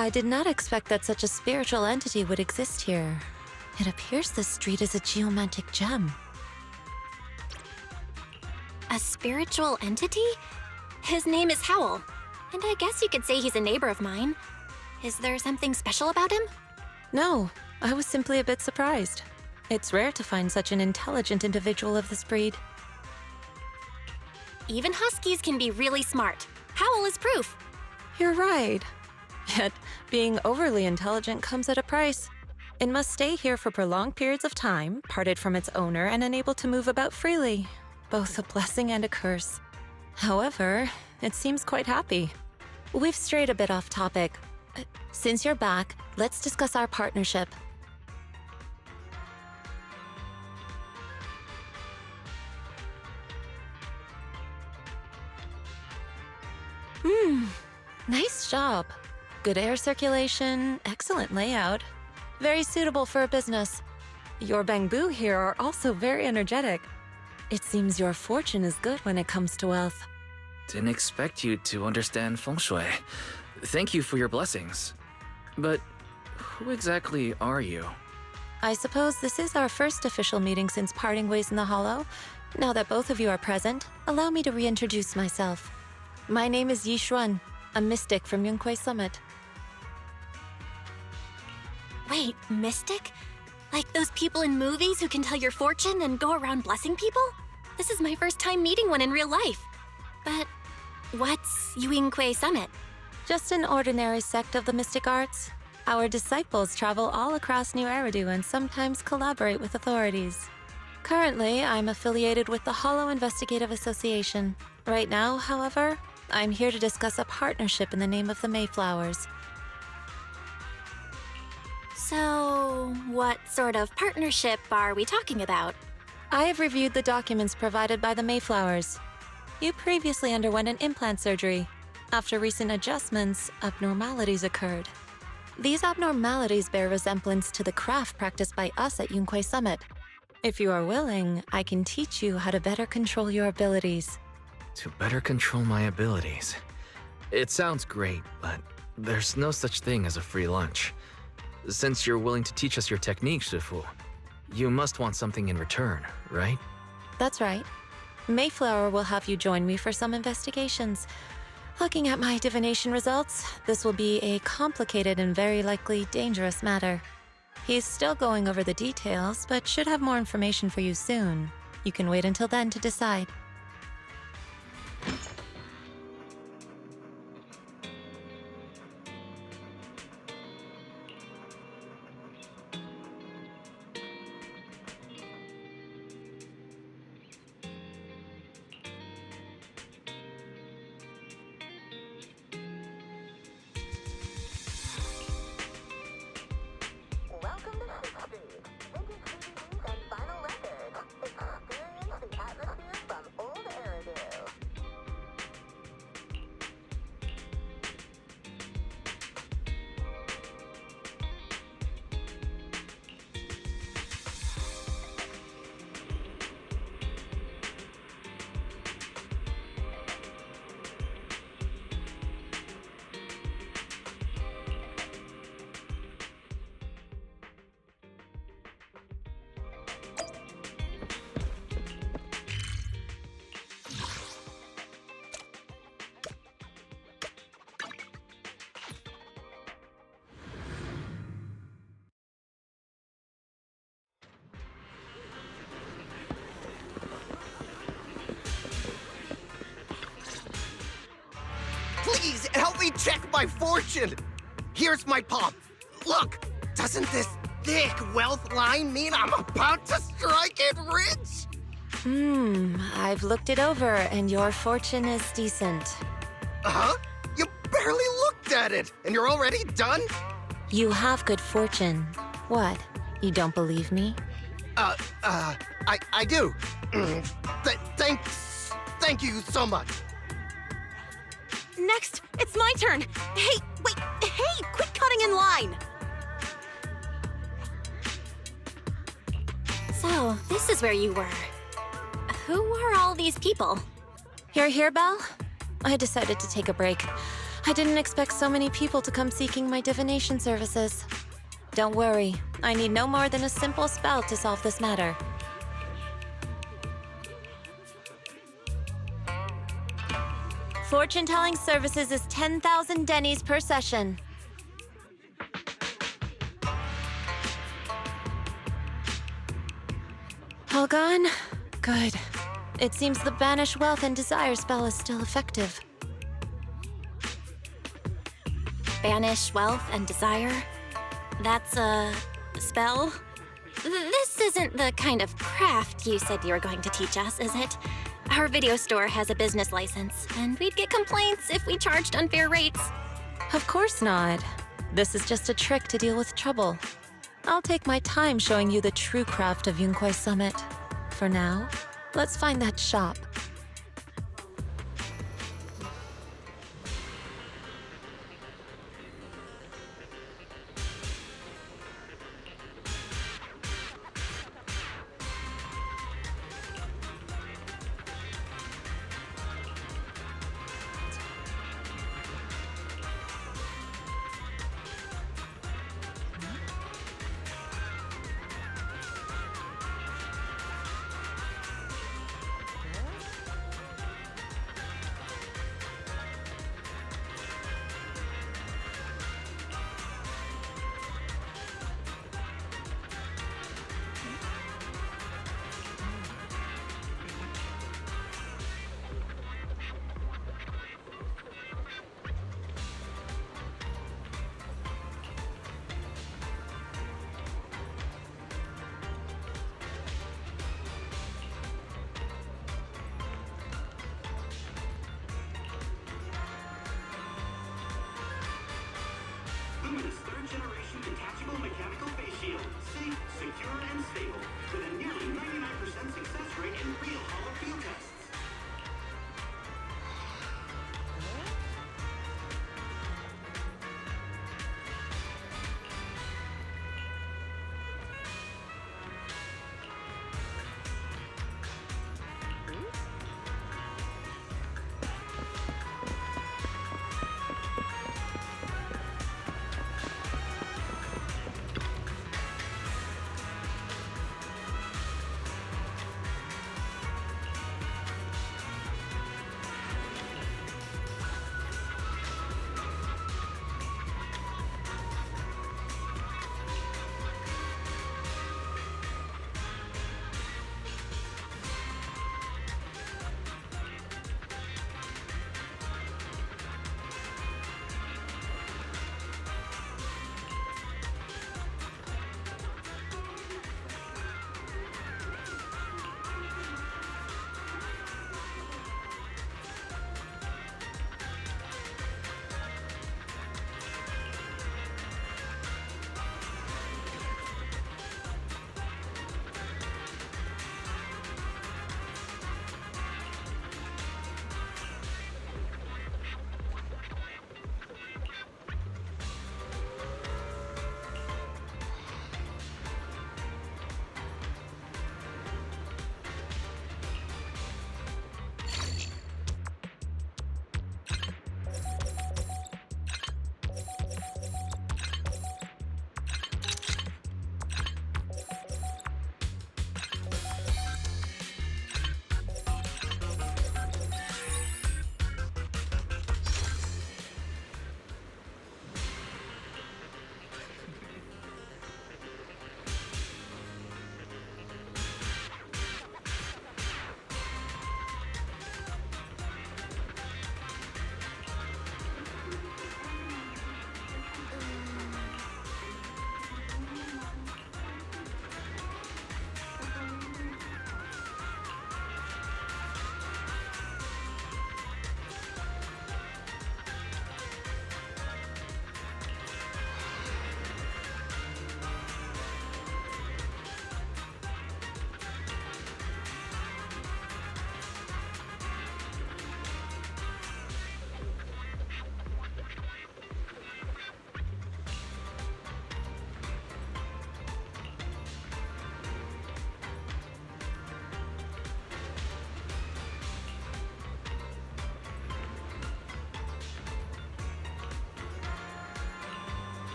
I did not expect that such a spiritual entity would exist here. It appears this street is a geomantic gem. A spiritual entity? His name is Howl, and I guess you could say he's a neighbor of mine. Is there something special about him? No, I was simply a bit surprised. It's rare to find such an intelligent individual of this breed. Even huskies can be really smart. Howl is proof. You're right. Yet, being overly intelligent comes at a price. It must stay here for prolonged periods of time, parted from its owner and unable to move about freely. Both a blessing and a curse. However, it seems quite happy. We've strayed a bit off topic. Since you're back, let's discuss our partnership. Nice job. Good air circulation, excellent layout. Very suitable for a business. Your bamboo here are also very energetic. It seems your fortune is good when it comes to wealth. Didn't expect you to understand feng shui. Thank you for your blessings. But who exactly are you? I suppose this is our first official meeting since parting ways in the Hollow. Now that both of you are present, allow me to reintroduce myself. My name is Yi Xuan, a mystic from Yunquei Summit. Wait, mystic? Like those people in movies who can tell your fortune and go around blessing people? This is my first time meeting one in real life. But what's Yunquei Summit? Just an ordinary sect of the mystic arts. Our disciples travel all across New Eridu and sometimes collaborate with authorities. Currently, I'm affiliated with the Hollow Investigative Association. Right now, however, I'm here to discuss a partnership in the name of the Mayflowers. So, what sort of partnership are we talking about? I have reviewed the documents provided by the Mayflowers. You previously underwent an implant surgery. After recent adjustments, abnormalities occurred. These abnormalities bear resemblance to the craft practiced by us at Yunquei Summit. If you are willing, I can teach you how to better control your abilities. To better control my abilities. It sounds great, but there's no such thing as a free lunch. Since you're willing to teach us your technique, Shifu, you must want something in return, right? That's right. Mayflower will have you join me for some investigations. Looking at my divination results, this will be a complicated and very likely dangerous matter. He's still going over the details, but should have more information for you soon. You can wait until then to decide. Welcome to Sixth Street. Vintage DVDs and vinyl records. Experience the atmosphere from old Eridu. Please help me check my fortune! Here's my palm. Look! Doesn't this thick wealth line mean I'm about to strike it rich? I've looked it over, and your fortune is decent. Huh? You barely looked at it, and you're already done? You have good fortune. What? You don't believe me? I do. Thank you so much. Next, it's my turn. Hey, wait, hey, quit cutting in line. So, this is where you were. Who are all these people? You're here, Belle? I decided to take a break. I didn't expect so many people to come seeking my divination services. Don't worry, I need no more than a simple spell to solve this matter. Fortune-telling services is 10,000 dennies per session. All gone? Good. It seems the Banish Wealth and Desire spell is still effective. Banish wealth and desire? That's a spell? This isn't the kind of craft you said you were going to teach us, is it? Our video store has a business license, and we'd get complaints if we charged unfair rates. Of course not. This is just a trick to deal with trouble. I'll take my time showing you the true craft of Yunquai Summit. For now, let's find that shop.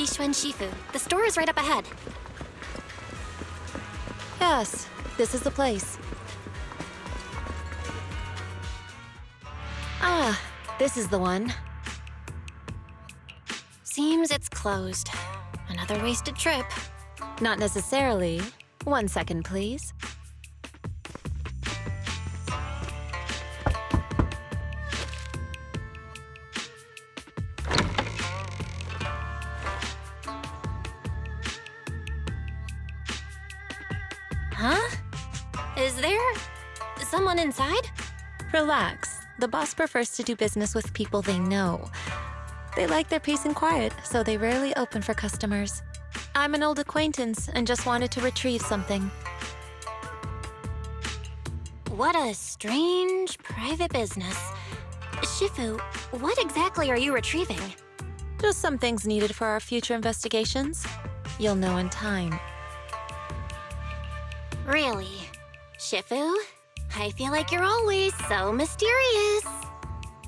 Yishuan Shifu. The store is right up ahead. Yes, this is the place. Ah, this is the one. Seems it's closed. Another wasted trip. Not necessarily. 1 second, please. Huh? Is there someone inside? Relax. The boss prefers to do business with people they know. They like their peace and quiet, so they rarely open for customers. I'm an old acquaintance and just wanted to retrieve something. What a strange private business. Shifu, what exactly are you retrieving? Just some things needed for our future investigations. You'll know in time. Really? Shifu? I feel like you're always so mysterious.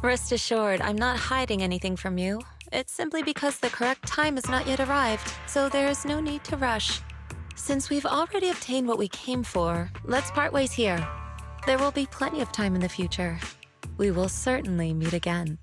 Rest assured, I'm not hiding anything from you. It's simply because the correct time has not yet arrived, so there is no need to rush. Since we've already obtained what we came for, let's part ways here. There will be plenty of time in the future. We will certainly meet again.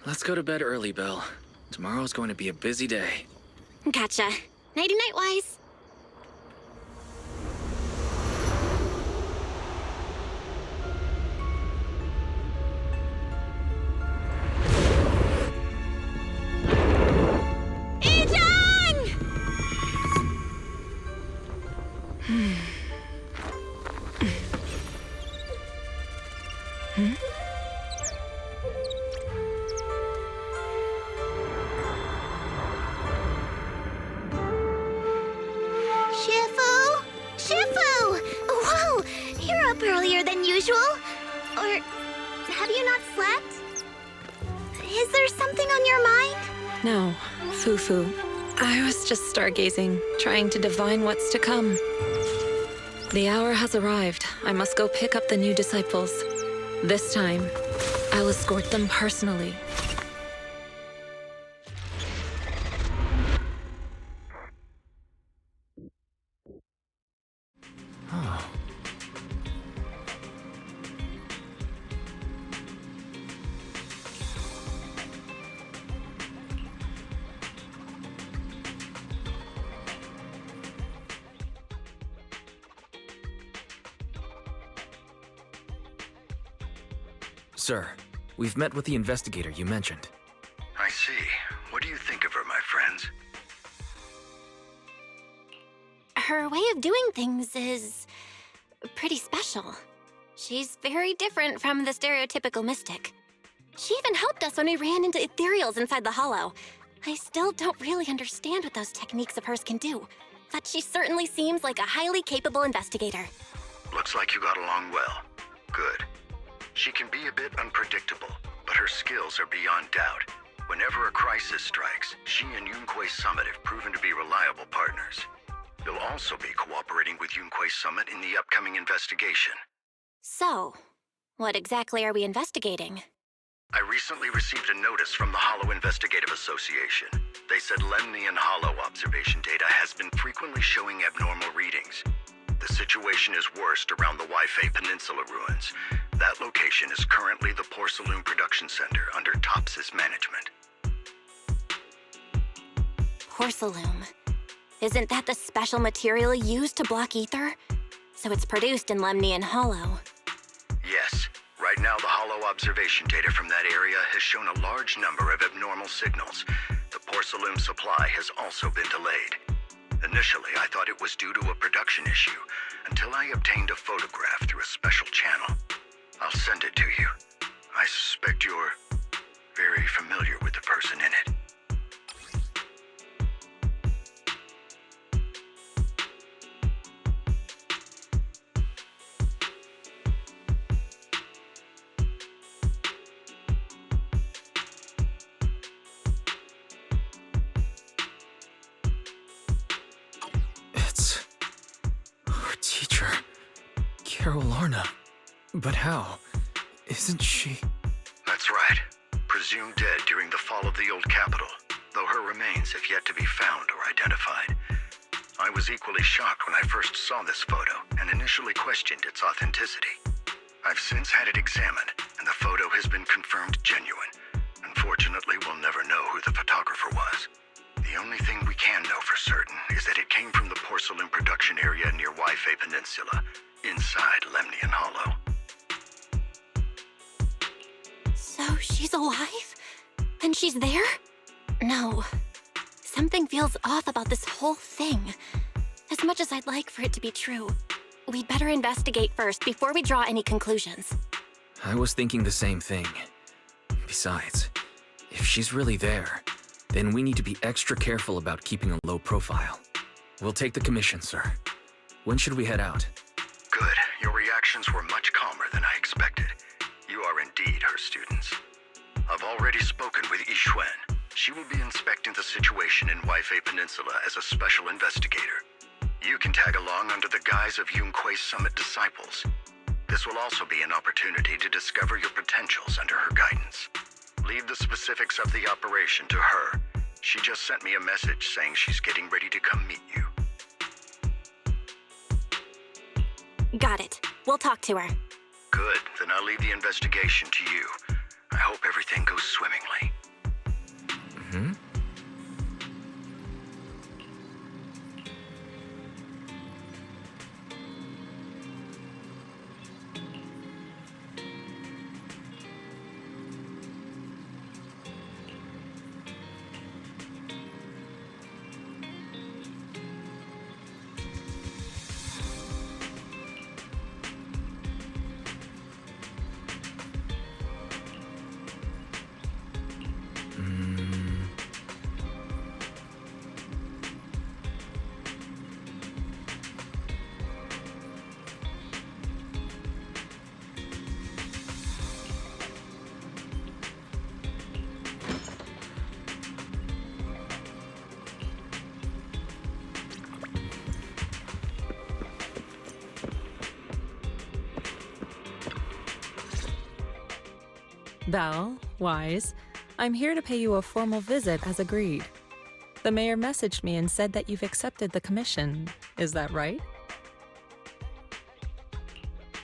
Let's go to bed early, Belle. Tomorrow's going to be a busy day. Gotcha. Nighty-night, Wise. Shifu! Shifu! Whoa! You're up earlier than usual. Or have you not slept? Is there something on your mind? No, Fufu. I was just stargazing, trying to divine what's to come. The hour has arrived. I must go pick up the new disciples. This time, I'll escort them personally. Oh. Sir, we've met with the investigator you mentioned. I see. What do you think of her, my friends? Her way of doing things is pretty special. She's very different from the stereotypical mystic. She even helped us when we ran into ethereals inside the hollow. I still don't really understand what those techniques of hers can do, but she certainly seems like a highly capable investigator. Looks like you got along well. Good. She can be a bit unpredictable, but her skills are beyond doubt. Whenever a crisis strikes, she and Yunquei Summit have proven to be reliable partners. You'll also be cooperating with Yunquei Summit in the upcoming investigation. So, what exactly are we investigating? I recently received a notice from the Hollow Investigative Association. They said Lemnian Hollow observation data has been frequently showing abnormal readings. The situation is worst around the Waifei Peninsula ruins. That location is currently the Porcelain Production Center under Tops's management. Porcelain. Isn't that the special material used to block ether? So it's produced in Lemnian Hollow. Yes. Right now, the Hollow observation data from that area has shown a large number of abnormal signals. The porcelain supply has also been delayed. Initially, I thought it was due to a production issue, until I obtained a photograph through a special channel. I'll send it to you. I suspect you're very familiar with the person in it. It's our teacher, Carol Lorna. But how? Isn't she? That's right. Presumed dead during the fall of the old capital, though her remains have yet to be found or identified. I was equally shocked when I first saw this photo and initially questioned its authenticity. I've since had it examined, and the photo has been confirmed genuine. Unfortunately, we'll never know who the photographer was. The only thing we can know for certain is that it came from the porcelain production area near Waifei Peninsula, inside Lemnian Hollow. So she's alive? And she's there? No. Something feels off about this whole thing. As much as I'd like for it to be true, we'd better investigate first before we draw any conclusions. I was thinking the same thing. Besides, if she's really there, then we need to be extra careful about keeping a low profile. We'll take the commission, sir. When should we head out? Good. Your reactions were much calmer than I expected. You are indeed her students. I've already spoken with Yixuan. She will be inspecting the situation in Waifei Peninsula as a special investigator. You can tag along under the guise of Yunquei Summit disciples. This will also be an opportunity to discover your potentials under her guidance. Leave the specifics of the operation to her. She just sent me a message saying she's getting ready to come meet you. Got it. We'll talk to her. Good, then I'll leave the investigation to you. I hope everything goes swimmingly. Hmm? Val, Wise, I'm here to pay you a formal visit as agreed. The mayor messaged me and said that you've accepted the commission. Is that right?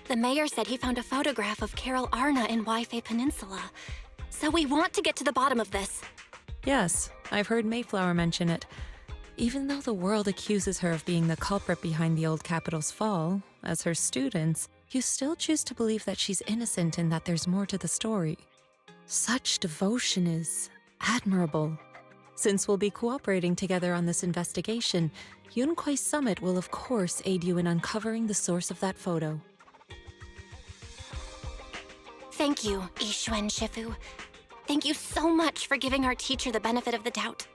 The mayor said he found a photograph of Carol Arna in Waifei Peninsula. So we want to get to the bottom of this. Yes, I've heard Mayflower mention it. Even though the world accuses her of being the culprit behind the old capital's fall, as her students, you still choose to believe that she's innocent and that there's more to the story. Such devotion is admirable. Since we'll be cooperating together on this investigation, Yunquei Summit will of course aid you in uncovering the source of that photo. Thank you, Yixuan Shifu. Thank you so much for giving our teacher the benefit of the doubt.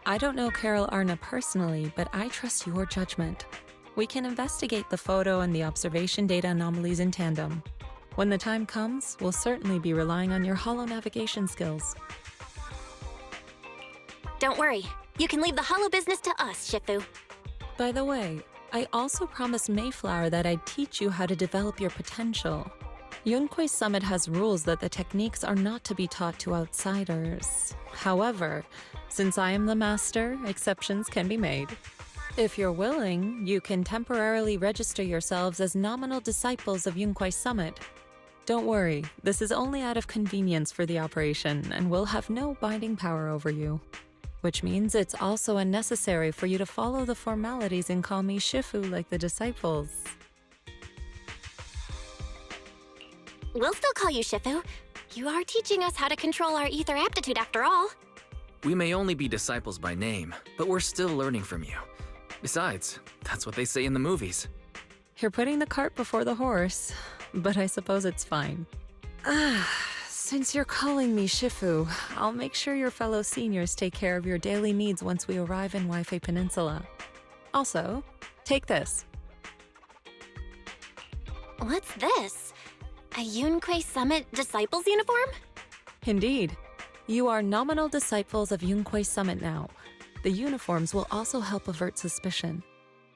I don't know Carol Arna personally, but I trust your judgment. We can investigate the photo and the observation data anomalies in tandem. When the time comes, we'll certainly be relying on your holo navigation skills. Don't worry. You can leave the holo business to us, Shifu. By the way, I also promised Mayflower that I'd teach you how to develop your potential. Yunquei Summit has rules that the techniques are not to be taught to outsiders. However, since I am the master, exceptions can be made. If you're willing, you can temporarily register yourselves as nominal disciples of Yunquei Summit. Don't worry, this is only out of convenience for the operation and will have no binding power over you. Which means it's also unnecessary for you to follow the formalities and call me Shifu like the disciples. We'll still call you Shifu. You are teaching us how to control our ether aptitude after all. We may only be disciples by name, but we're still learning from you. Besides, that's what they say in the movies. You're putting the cart before the horse, but I suppose it's fine. Since you're calling me Shifu, I'll make sure your fellow seniors take care of your daily needs once we arrive in Waifei Peninsula. Also, take this. What's this? A Yunquei Summit Disciples uniform? Indeed. You are nominal disciples of Yunquei Summit now. The uniforms will also help avert suspicion.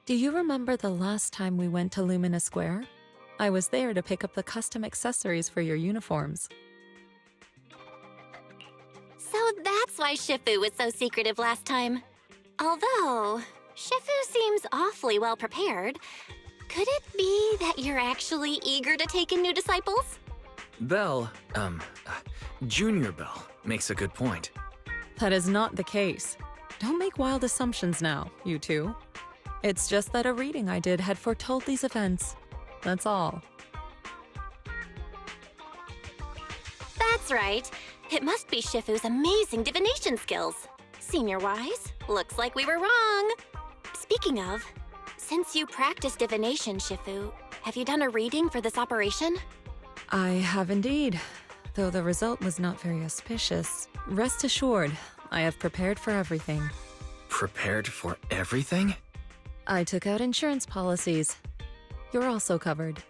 Do you remember the last time we went to Lumina Square? I was there to pick up the custom accessories for your uniforms. So that's why Shifu was so secretive last time. Although, Shifu seems awfully well prepared. Could it be that you're actually eager to take in new disciples? Belle, Junior Belle, makes a good point. That is not the case. Don't make wild assumptions now, you two. It's just that a reading I did had foretold these events. That's all. That's right. It must be Shifu's amazing divination skills. Senior Wise, looks like we were wrong. Speaking of, since you practice divination, Shifu, have you done a reading for this operation? I have indeed, though the result was not very auspicious. Rest assured, I have prepared for everything. Prepared for everything? I took out insurance policies. You're also covered.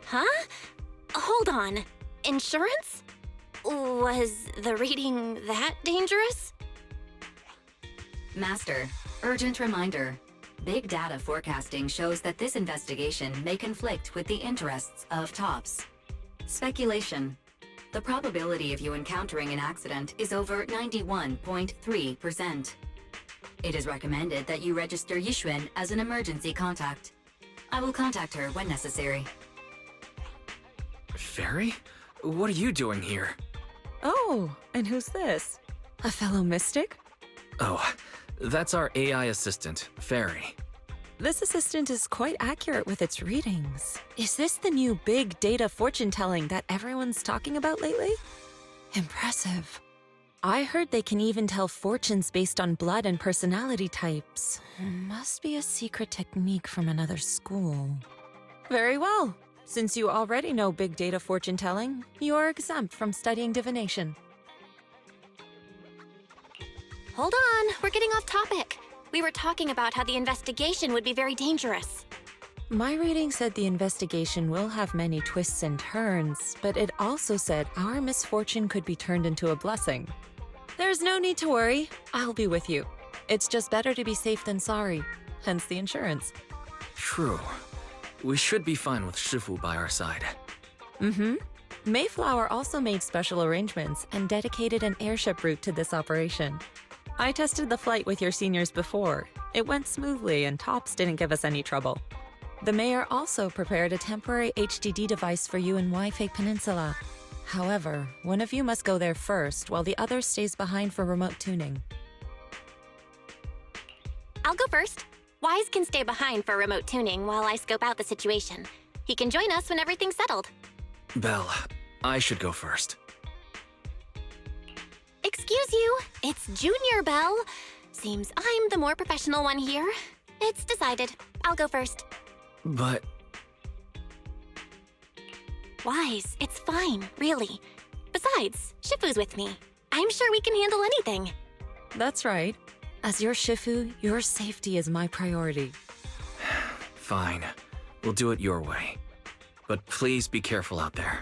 Huh? Hold on. Insurance? Was the reading that dangerous? Master, urgent reminder. Big data forecasting shows that this investigation may conflict with the interests of TOPS. Speculation. The probability of you encountering an accident is over 91.3%. It is recommended that you register Yixuan as an emergency contact. I will contact her when necessary. Fairy? What are you doing here? Oh, and who's this? A fellow mystic? Oh, that's our AI assistant, Fairy. This assistant is quite accurate with its readings. Is this the new big data fortune telling that everyone's talking about lately? Impressive. I heard they can even tell fortunes based on blood and personality types. Must be a secret technique from another school. Very well. Since you already know big data fortune telling, you are exempt from studying divination. Hold on, we're getting off topic. We were talking about how the investigation would be very dangerous. My reading said the investigation will have many twists and turns, but it also said our misfortune could be turned into a blessing. There's no need to worry. I'll be with you. It's just better to be safe than sorry, hence the insurance. True. We should be fine with Shifu by our side. Mm-hmm. Mayflower also made special arrangements and dedicated an airship route to this operation. I tested the flight with your seniors before. It went smoothly and Tops didn't give us any trouble. The mayor also prepared a temporary HDD device for you in Waifei Peninsula. However, one of you must go there first while the other stays behind for remote tuning. I'll go first. Wise can stay behind for remote tuning while I scope out the situation. He can join us when everything's settled. Belle, I should go first. Excuse you, it's Junior Belle. Seems I'm the more professional one here. It's decided. I'll go first. But... Wise, it's fine, really. Besides, Shifu's with me. I'm sure we can handle anything. That's right. As your Shifu, your safety is my priority. Fine. We'll do it your way. But please be careful out there.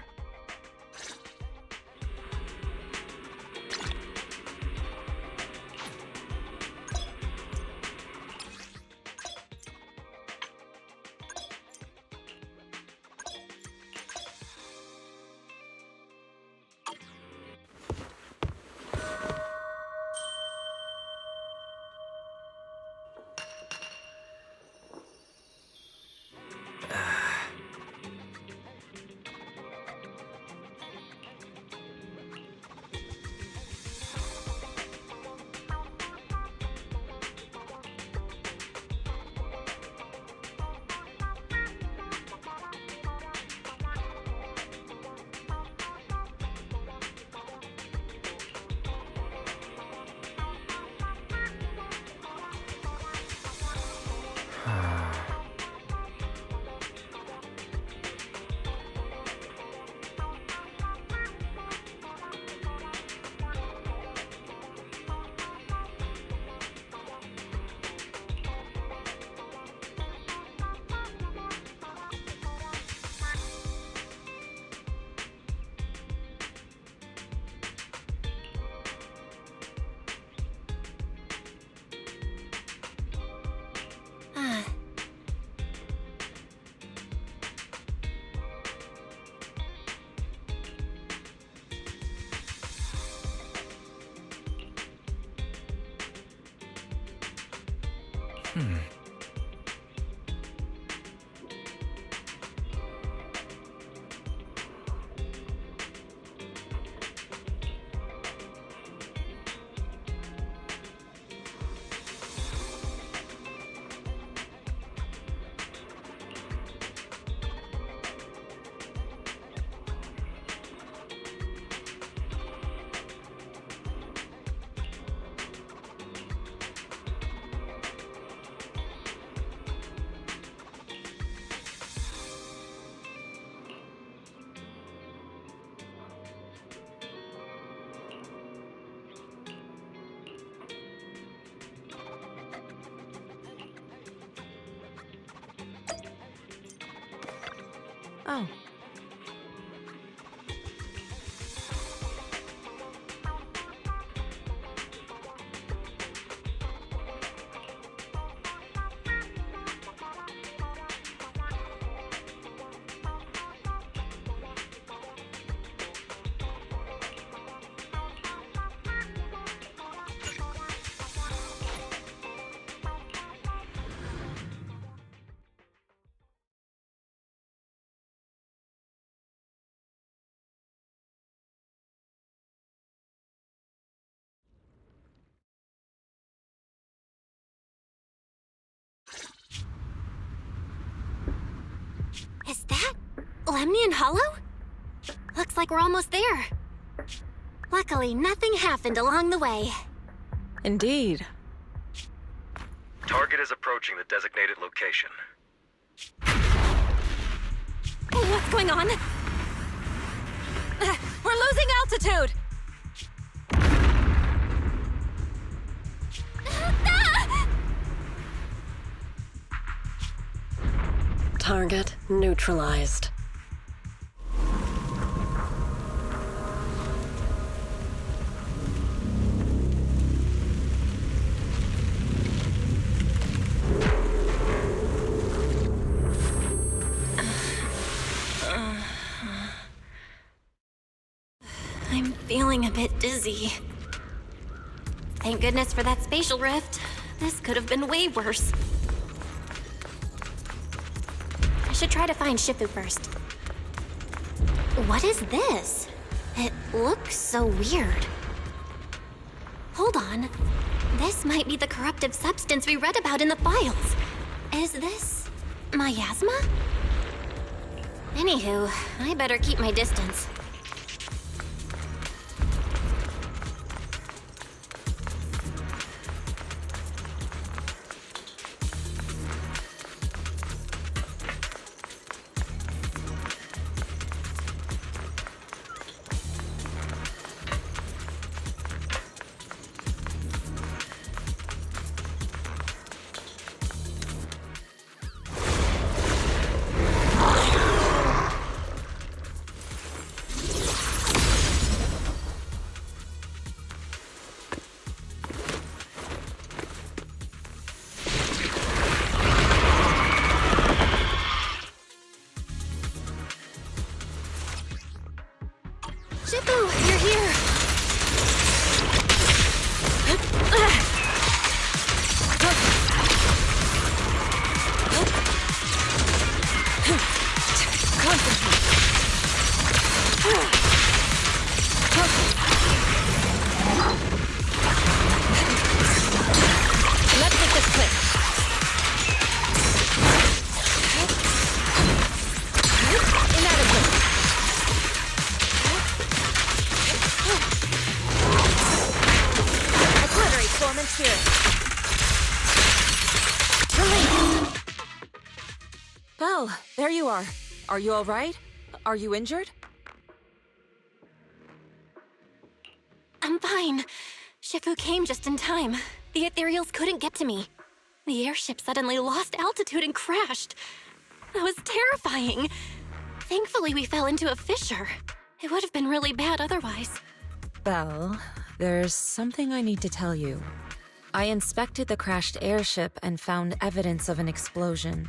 Oh. Is that Lemnian Hollow? Looks like we're almost there. Luckily, nothing happened along the way. Indeed. Target is approaching the designated location. What's going on? We're losing altitude! Target neutralized. feeling a bit dizzy. Thank goodness for that spatial rift. This could have been way worse. I should try to find Shifu first. What is this? It looks so weird. Hold on. This might be the corruptive substance we read about in the files. Is this miasma? Anywho, I better keep my distance. Shifu, you're here! Let's get this quick. Inadequate. Obliterate Foreman's here. Well, there you are. Are you all right? Are you injured? I'm fine. Shifu came just in time. The ethereals couldn't get to me. The airship suddenly lost altitude and crashed. That was terrifying. Thankfully, we fell into a fissure. It would have been really bad otherwise. Belle, there's something I need to tell you. I inspected the crashed airship and found evidence of an explosion.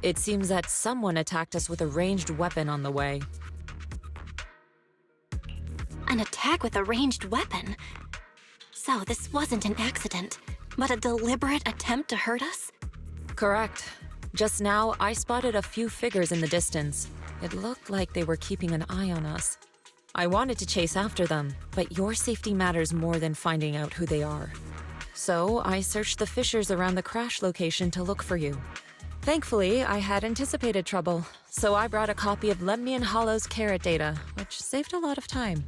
It seems that someone attacked us with a ranged weapon on the way. An attack with a ranged weapon? So this wasn't an accident, but a deliberate attempt to hurt us? Correct. Just now, I spotted a few figures in the distance. It looked like they were keeping an eye on us. I wanted to chase after them, but your safety matters more than finding out who they are. So I searched the fissures around the crash location to look for you. Thankfully, I had anticipated trouble, so I brought a copy of Lemnian Hollow's carrot data, which saved a lot of time.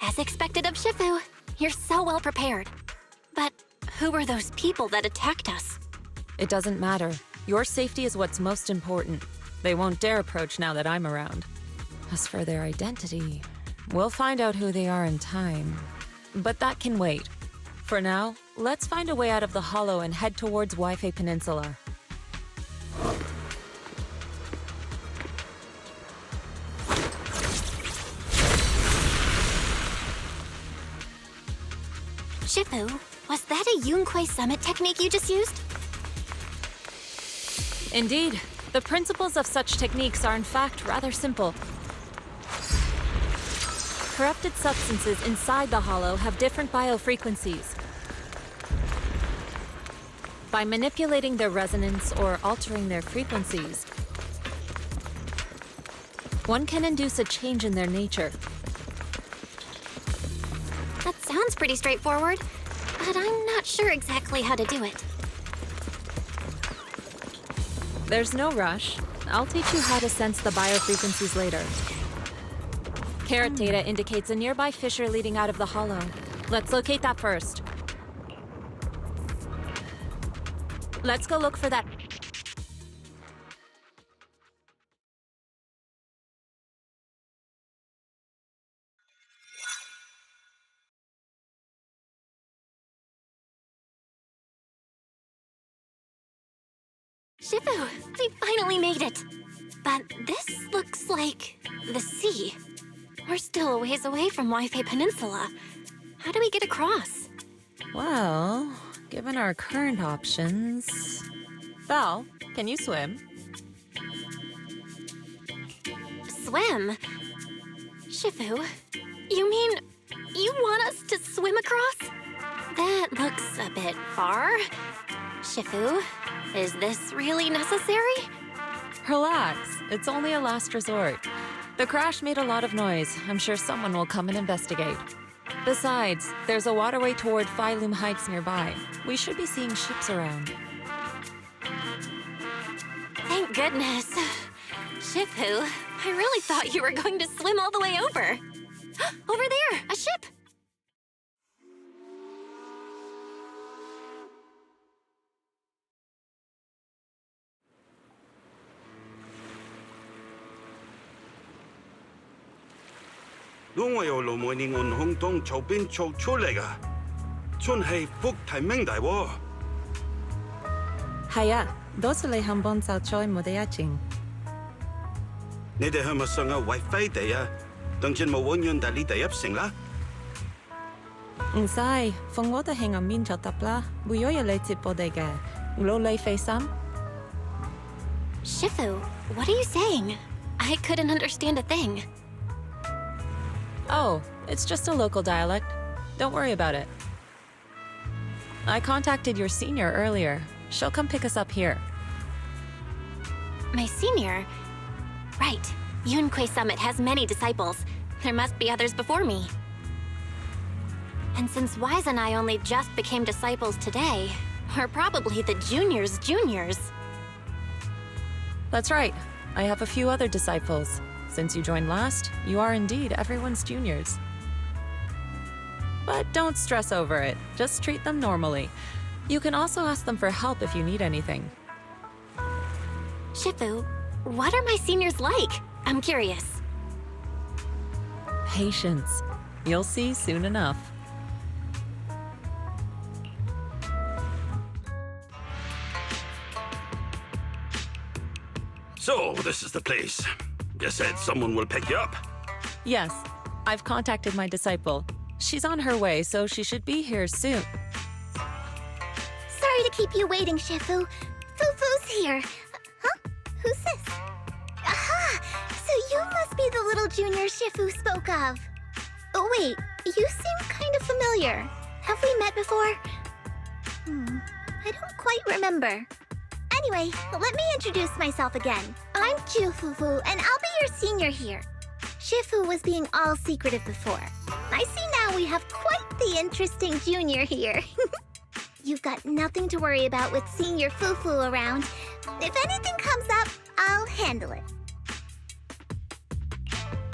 As expected of Shifu, you're so well prepared. But who were those people that attacked us? It doesn't matter. Your safety is what's most important. They won't dare approach now that I'm around. As for their identity, we'll find out who they are in time. But that can wait. For now, let's find a way out of the hollow and head towards Waifei Peninsula. Shifu, was that a Yunquei summit technique you just used? Indeed. The principles of such techniques are in fact rather simple. Corrupted substances inside the hollow have different biofrequencies. By manipulating their resonance or altering their frequencies, one can induce a change in their nature. That sounds pretty straightforward, but I'm not sure exactly how to do it. There's no rush. I'll teach you how to sense the biofrequencies later. Carrot data indicates a nearby fissure leading out of the hollow. Let's locate that first. Let's go look for that. Shifu, we finally made it! But this looks like the sea. We're still a ways away from Waifei Peninsula. How do we get across? Well, given our current options... Val, can you swim? Swim? Shifu, you mean you want us to swim across? That looks a bit far. Shifu, is this really necessary? Relax. It's only a last resort. The crash made a lot of noise. I'm sure someone will come and investigate. Besides, there's a waterway toward Phylum Heights nearby. We should be seeing ships around. Thank goodness. Shifu, I really thought you were going to swim all the way over. Over there, a ship! Haya, dosle hambon sao choi modeyaching. 你哋係咪上有Waifei地啊？當陣冇揾人帶你哋入城啦？ 唔使，逢我哋喺暗面就得啦。會有嘢嚟接我哋嘅，攞你費心。 Shifu, what are you saying? I couldn't understand a thing. Oh, it's just a local dialect. Don't worry about it. I contacted your senior earlier. She'll come pick us up here. My senior? Right. Yunquei Summit has many disciples. There must be others before me. And since Wise and I only just became disciples today, we're probably the juniors' juniors. That's right. I have a few other disciples. Since you joined last, you are indeed everyone's juniors. But don't stress over it. Just treat them normally. You can also ask them for help if you need anything. Shifu, what are my seniors like? I'm curious. Patience. You'll see soon enough. So, this is the place. You said someone will pick you up. Yes, I've contacted my disciple. She's on her way, so she should be here soon. Sorry to keep you waiting, Shifu. Fufu's here. Huh? Who's this? Aha! So you must be the little junior Shifu spoke of. Oh, wait. You seem kind of familiar. Have we met before? I don't quite remember. Anyway, let me introduce myself again. I'm Ju Fufu, and I'll be your senior here. Shifu was being all secretive before. I see now we have quite the interesting junior here. You've got nothing to worry about with Senior Fufu around. If anything comes up, I'll handle it.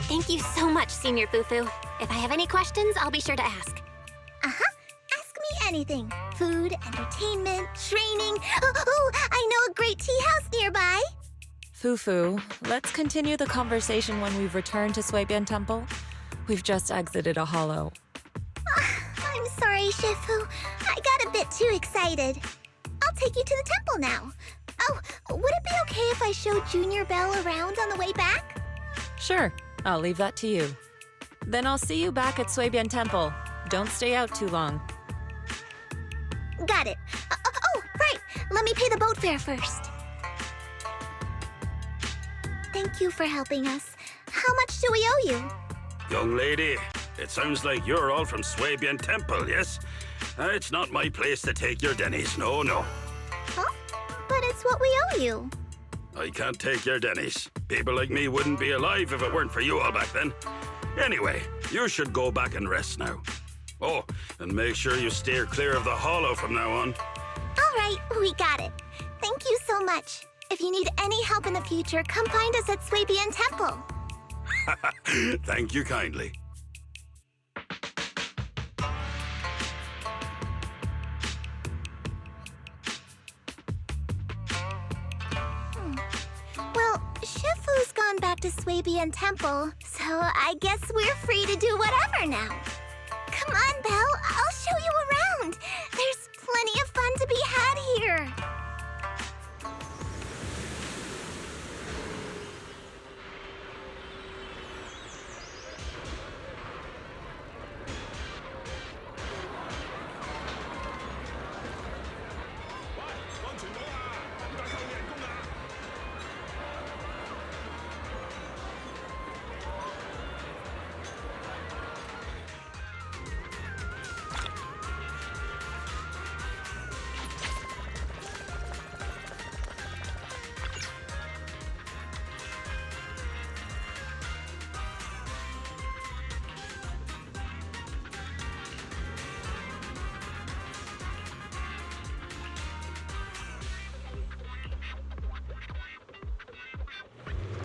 Thank you so much, Senior Fufu. If I have any questions, I'll be sure to ask. Ask me anything. Food, entertainment, training. Oh, I know a great tea house nearby. Fufu, let's continue the conversation when we've returned to Suibian Temple. We've just exited a hollow. I'm sorry, Shifu. I got a bit too excited. I'll take you to the temple now. Oh, would it be okay if I showed Junior Belle around on the way back? Sure, I'll leave that to you. Then I'll see you back at Suibian Temple. Don't stay out too long. Got it. Oh, right. Let me pay the boat fare first. Thank you for helping us. How much do we owe you? Young lady, it sounds like you're all from Suibian Temple, yes? It's not my place to take your dennies, no. Huh? But it's what we owe you. I can't take your dennies. People like me wouldn't be alive if it weren't for you all back then. Anyway, you should go back and rest now. Oh, and make sure you steer clear of the hollow from now on. All right, we got it. Thank you so much. If you need any help in the future, come find us at Suibian Temple. Thank you kindly. Well, Shifu's gone back to Suibian Temple, so I guess we're free to do whatever now. Come on, Belle, I'll show you around. There's plenty of fun to be had here.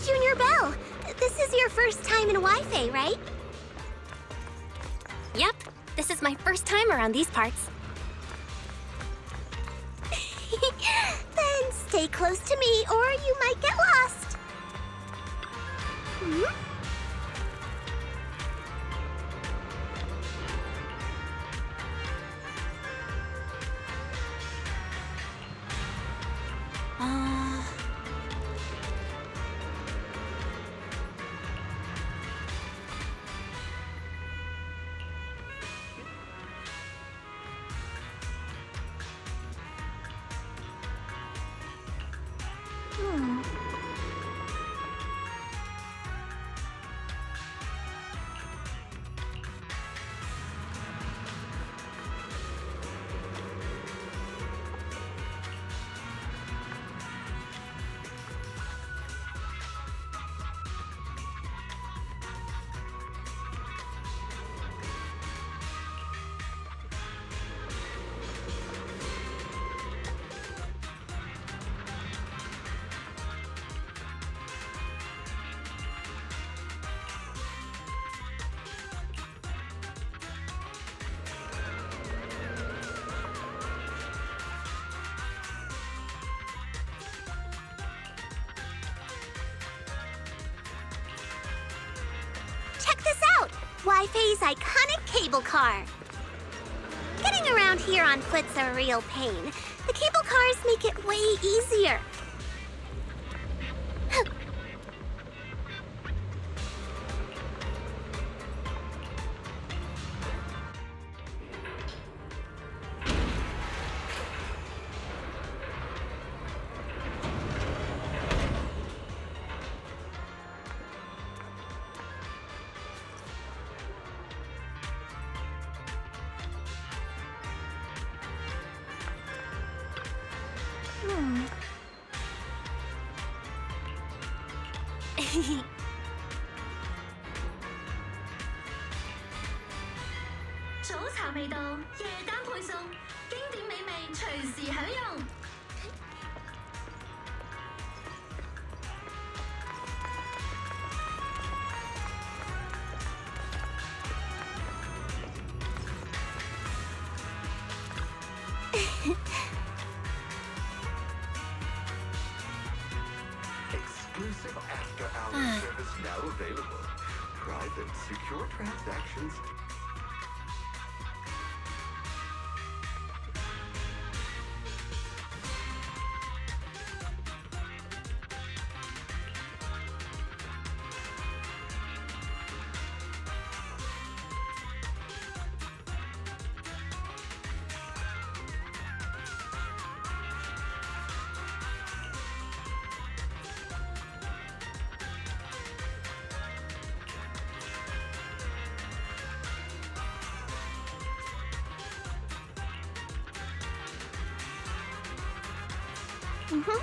Junior Belle. This is your first time in Waifei, right? Yep, this is my first time around these parts. Then stay close to me or you might get lost. Hmm? Check this out! Waifei's iconic cable car. Getting around here on foot's a real pain. The cable cars make it way easier. Hmm. 早茶未到，夜間配送，經典美味隨時享用。Exclusive after-hours service now available. Private, secure transactions. Mm-hmm.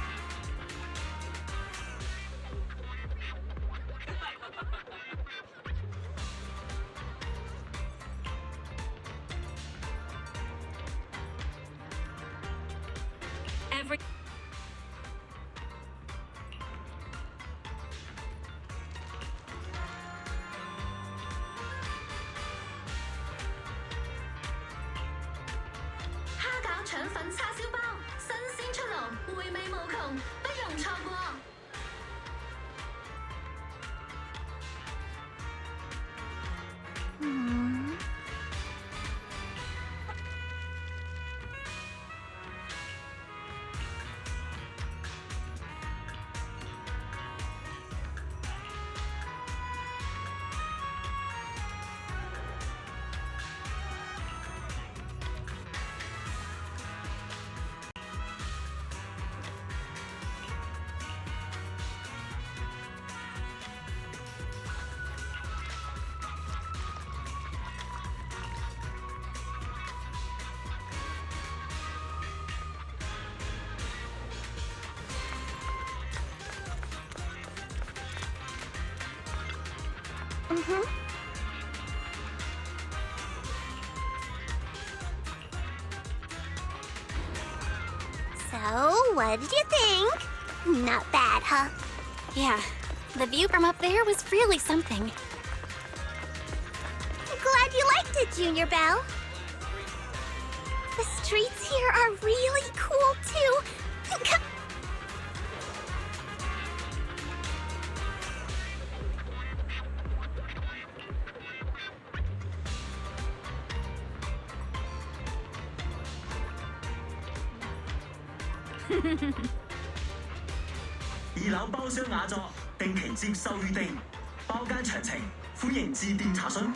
Every蝦餃腸粉叉燒包，新鮮出爐，回味無窮，不容錯過。Mm-hmm. So, what did you think? Not bad, huh? Yeah, The view from up there was really something. Glad you liked it, Junior Belle. The streets here are really cool, too.二樓包廂雅座，定期接受預定，包間詳情歡迎致電查詢。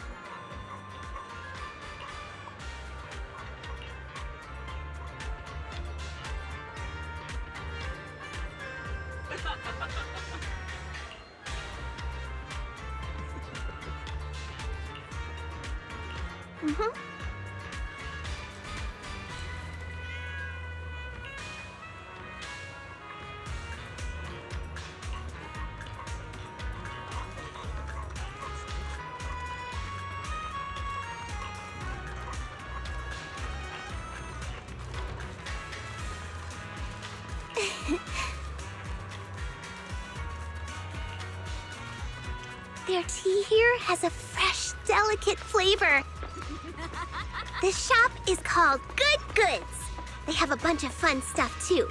Their tea here has a fresh, delicate flavor. This shop is called Good Goods. They have a bunch of fun stuff, too.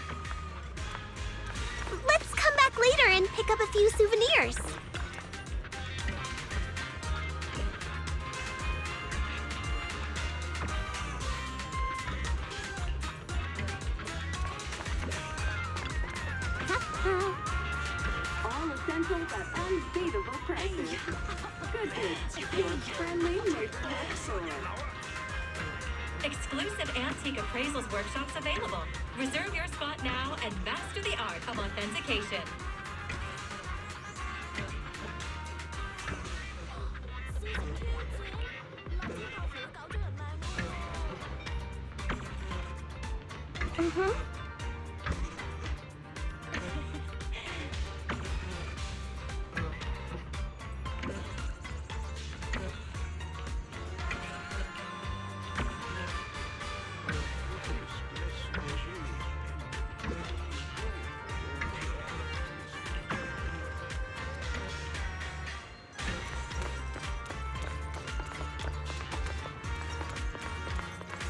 Let's come back later and pick up a few souvenirs. All essentials at unbeatable prices. Good Goods, your friendly neighborhood store. Exclusive antique appraisals workshops available. Reserve your spot now and master the art of authentication.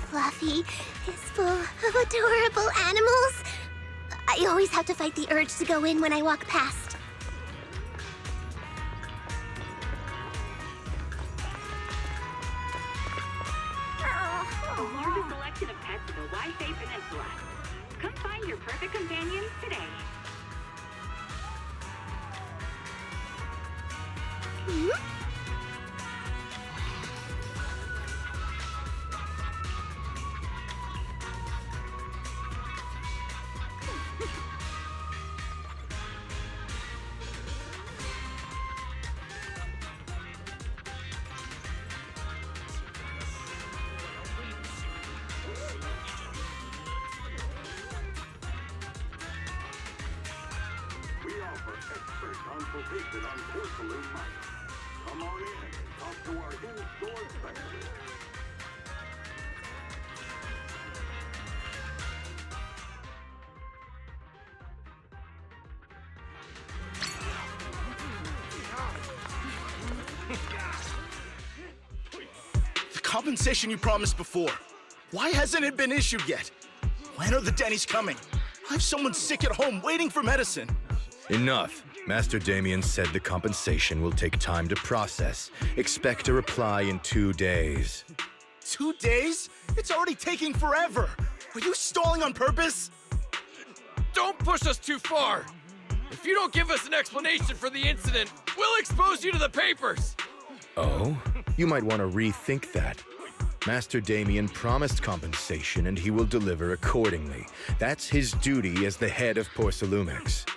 Fluffy is full of adorable animals. I always have to fight the urge to go in when I walk past. The largest selection of pets in the Waifei Peninsula. Come find your perfect companion today. We offer expert consultation on porcelain mice. Come on in and talk to our in-store specialist. The compensation you promised before. Why hasn't it been issued yet? When are the Denny's coming? I have someone sick at home waiting for medicine. Enough. Master Damien said the compensation will take time to process. Expect a reply in 2 days. 2 days? It's already taking forever. Are you stalling on purpose? Don't push us too far. If you don't give us an explanation for the incident, we'll expose you to the papers. Oh? You might want to rethink that. Master Damien promised compensation and he will deliver accordingly. That's his duty as the head of Porcelumex.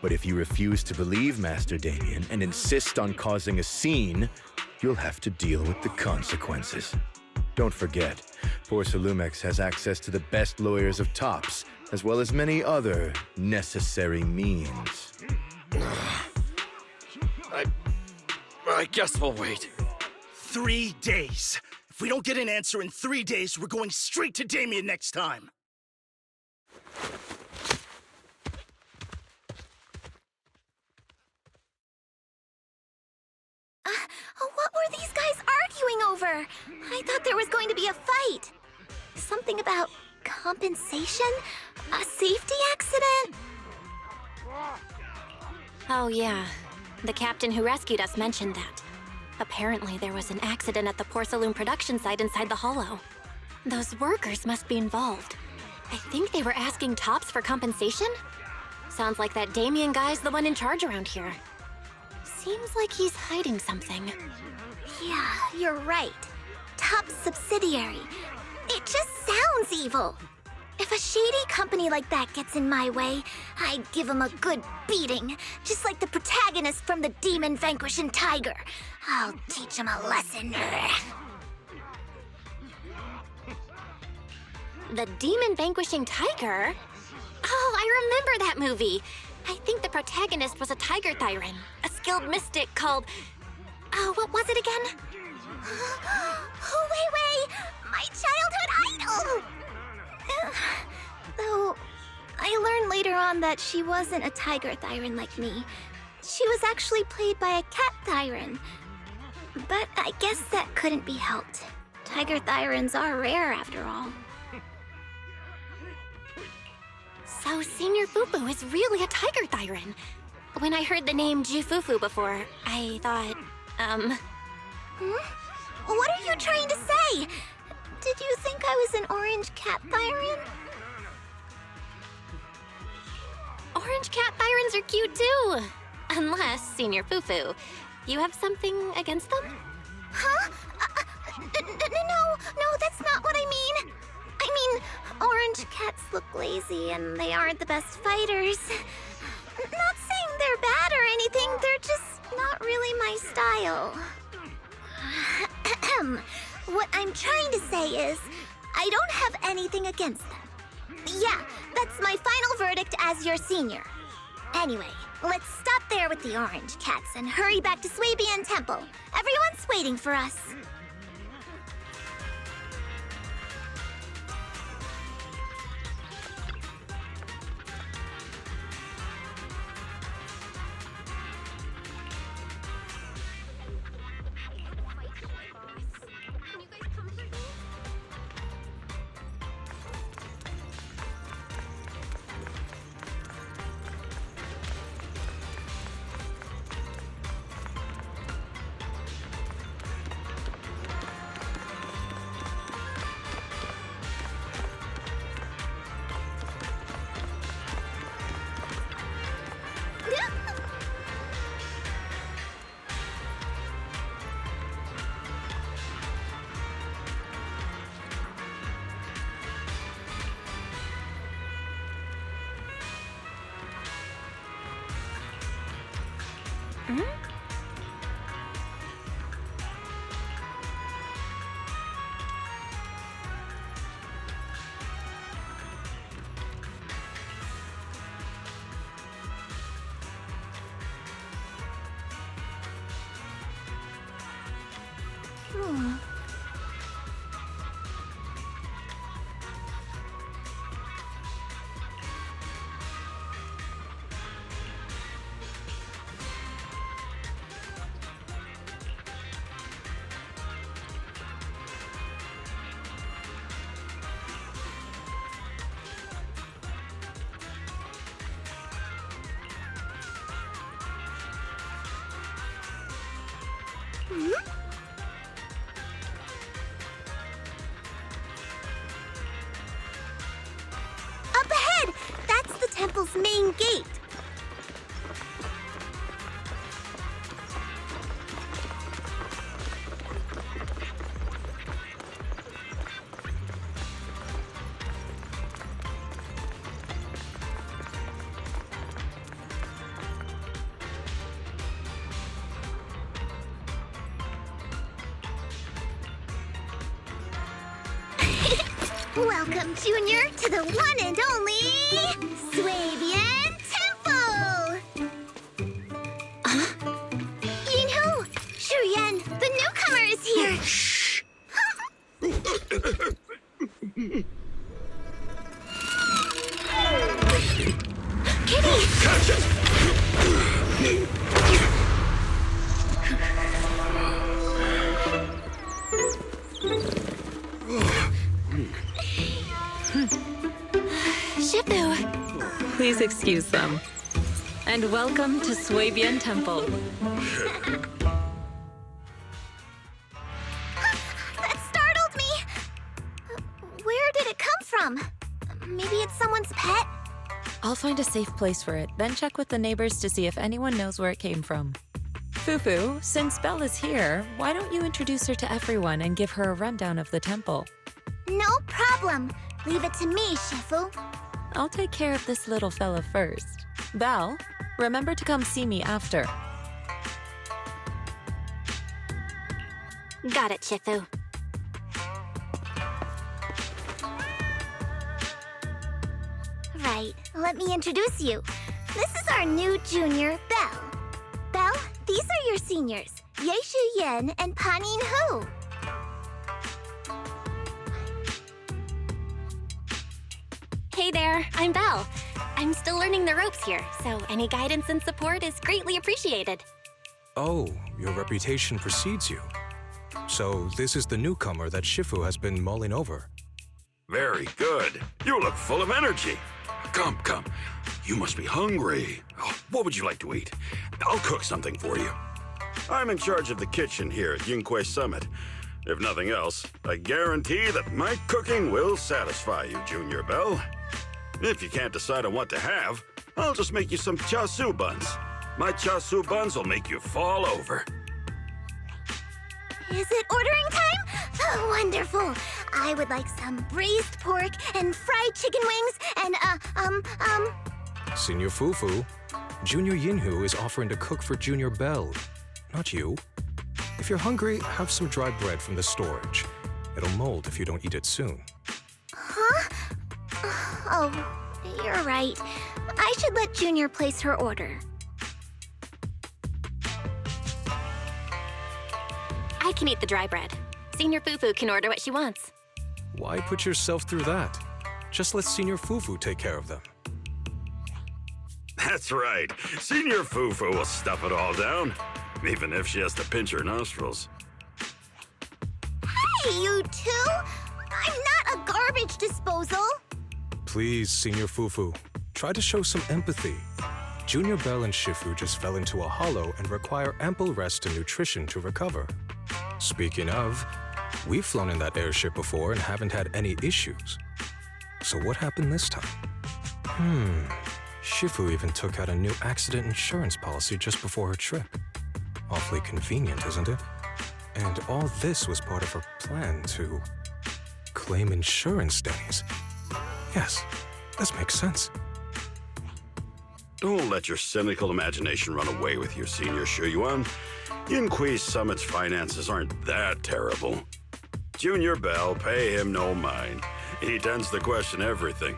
But if you refuse to believe Master Damien and insist on causing a scene, you'll have to deal with the consequences. Don't forget, Porcelumex has access to the best lawyers of Tops, as well as many other necessary means. I guess we'll wait. 3 days. If we don't get an answer in 3 days, we're going straight to Damien next time. remember. I thought there was going to be a fight. Something about compensation? A safety accident? Oh, yeah. The captain who rescued us mentioned that. Apparently, there was an accident at the Porcelain production site inside the Hollow. Those workers must be involved. I think they were asking Tops for compensation? Sounds like that Damien guy's the one in charge around here. Seems like he's hiding something. Yeah, you're right. Top subsidiary. It just sounds evil. If a shady company like that gets in my way, I'd give him a good beating, just like the protagonist from the Demon Vanquishing Tiger. I'll teach him a lesson. The Demon Vanquishing Tiger? Oh, I remember that movie. I think the protagonist was a tiger thyran, a skilled mystic called... Oh, what was it again? Waifei! My childhood idol! Though, I learned later on that she wasn't a tiger thyran like me. She was actually played by a cat thyran. But I guess that couldn't be helped. Tiger thyrans are rare after all. So Senior Fufu is really a tiger thyran. When I heard the name Jufufu before, I thought, What are you trying to say? Did you think I was an orange cat thyran? Orange cat thyrans are cute too. Unless, Senior Fufu, you have something against them? Huh? No, that's not what I mean. I mean, orange cats look lazy and they aren't the best fighters. Not saying they're bad or anything, they're just not really my style. What I'm trying to say is, I don't have anything against them. Yeah, that's my final verdict as your senior. Anyway, let's stop there with the orange cats and hurry back to Swabian Temple. Everyone's waiting for us. Up ahead! That's the temple's main gate. Welcome, Junior, to the one and only Swabian Temple! Yinhu! Shuyan, the newcomer is here! Shh! Kitty! Catch it! Shifu! Please excuse them. And welcome to Swabian Temple. That startled me! Where did it come from? Maybe it's someone's pet? I'll find a safe place for it, then check with the neighbors to see if anyone knows where it came from. Fufu, since Belle is here, why don't you introduce her to everyone and give her a rundown of the temple? No problem. Leave it to me, Shifu. I'll take care of this little fella first. Belle, remember to come see me after. Got it, Shifu. Right, let me introduce you. This is our new junior, Belle. Belle, these are your seniors, Yeishu Yen and Panin Hu. Hey there, I'm Belle. I'm still learning the ropes here, so any guidance and support is greatly appreciated. Oh, your reputation precedes you. So this is the newcomer that Shifu has been mulling over. Very good. You look full of energy. Come, come. You must be hungry. Oh, what would you like to eat? I'll cook something for you. I'm in charge of the kitchen here at Yinghui Summit. If nothing else, I guarantee that my cooking will satisfy you, Junior Belle. If you can't decide on what to have, I'll just make you some chasu buns. My chasu buns will make you fall over. Is it ordering time? Oh, wonderful. I would like some braised pork and fried chicken wings and, Senior Fufu, Junior Yinhu is offering to cook for Junior Belle, not you. If you're hungry, have some dry bread from the storage. It'll mold if you don't eat it soon. Huh? Oh, you're right. I should let Junior place her order. I can eat the dry bread. Senior Fufu can order what she wants. Why put yourself through that? Just let Senior Fufu take care of them. That's right. Senior Fufu will stuff it all down, even if she has to pinch her nostrils. Hey, you two! I'm not a garbage disposal! Please, Senior Fufu, try to show some empathy. Junior Belle and Shifu just fell into a hollow and require ample rest and nutrition to recover. Speaking of, we've flown in that airship before and haven't had any issues. So what happened this time? Shifu even took out a new accident insurance policy just before her trip. Awfully convenient, isn't it? And all this was part of her plan to claim insurance, Denny's. Yes, this makes sense. Don't let your cynical imagination run away with you, Senior Shuyuan. Yinghui Summit's finances aren't that terrible. Junior Belle, pay him no mind. He tends to question everything.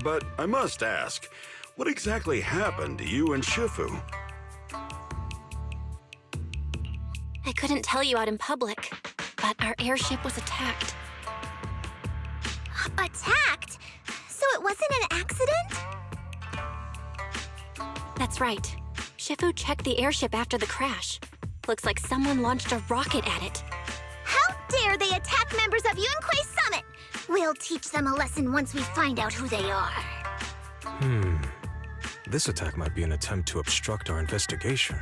But I must ask, what exactly happened to you and Shifu? I couldn't tell you out in public, but our airship was attacked. Attacked? So it wasn't an accident? That's right. Shifu checked the airship after the crash. Looks like someone launched a rocket at it. How dare they attack members of Yunhui Summit! We'll teach them a lesson once we find out who they are. This attack might be an attempt to obstruct our investigation.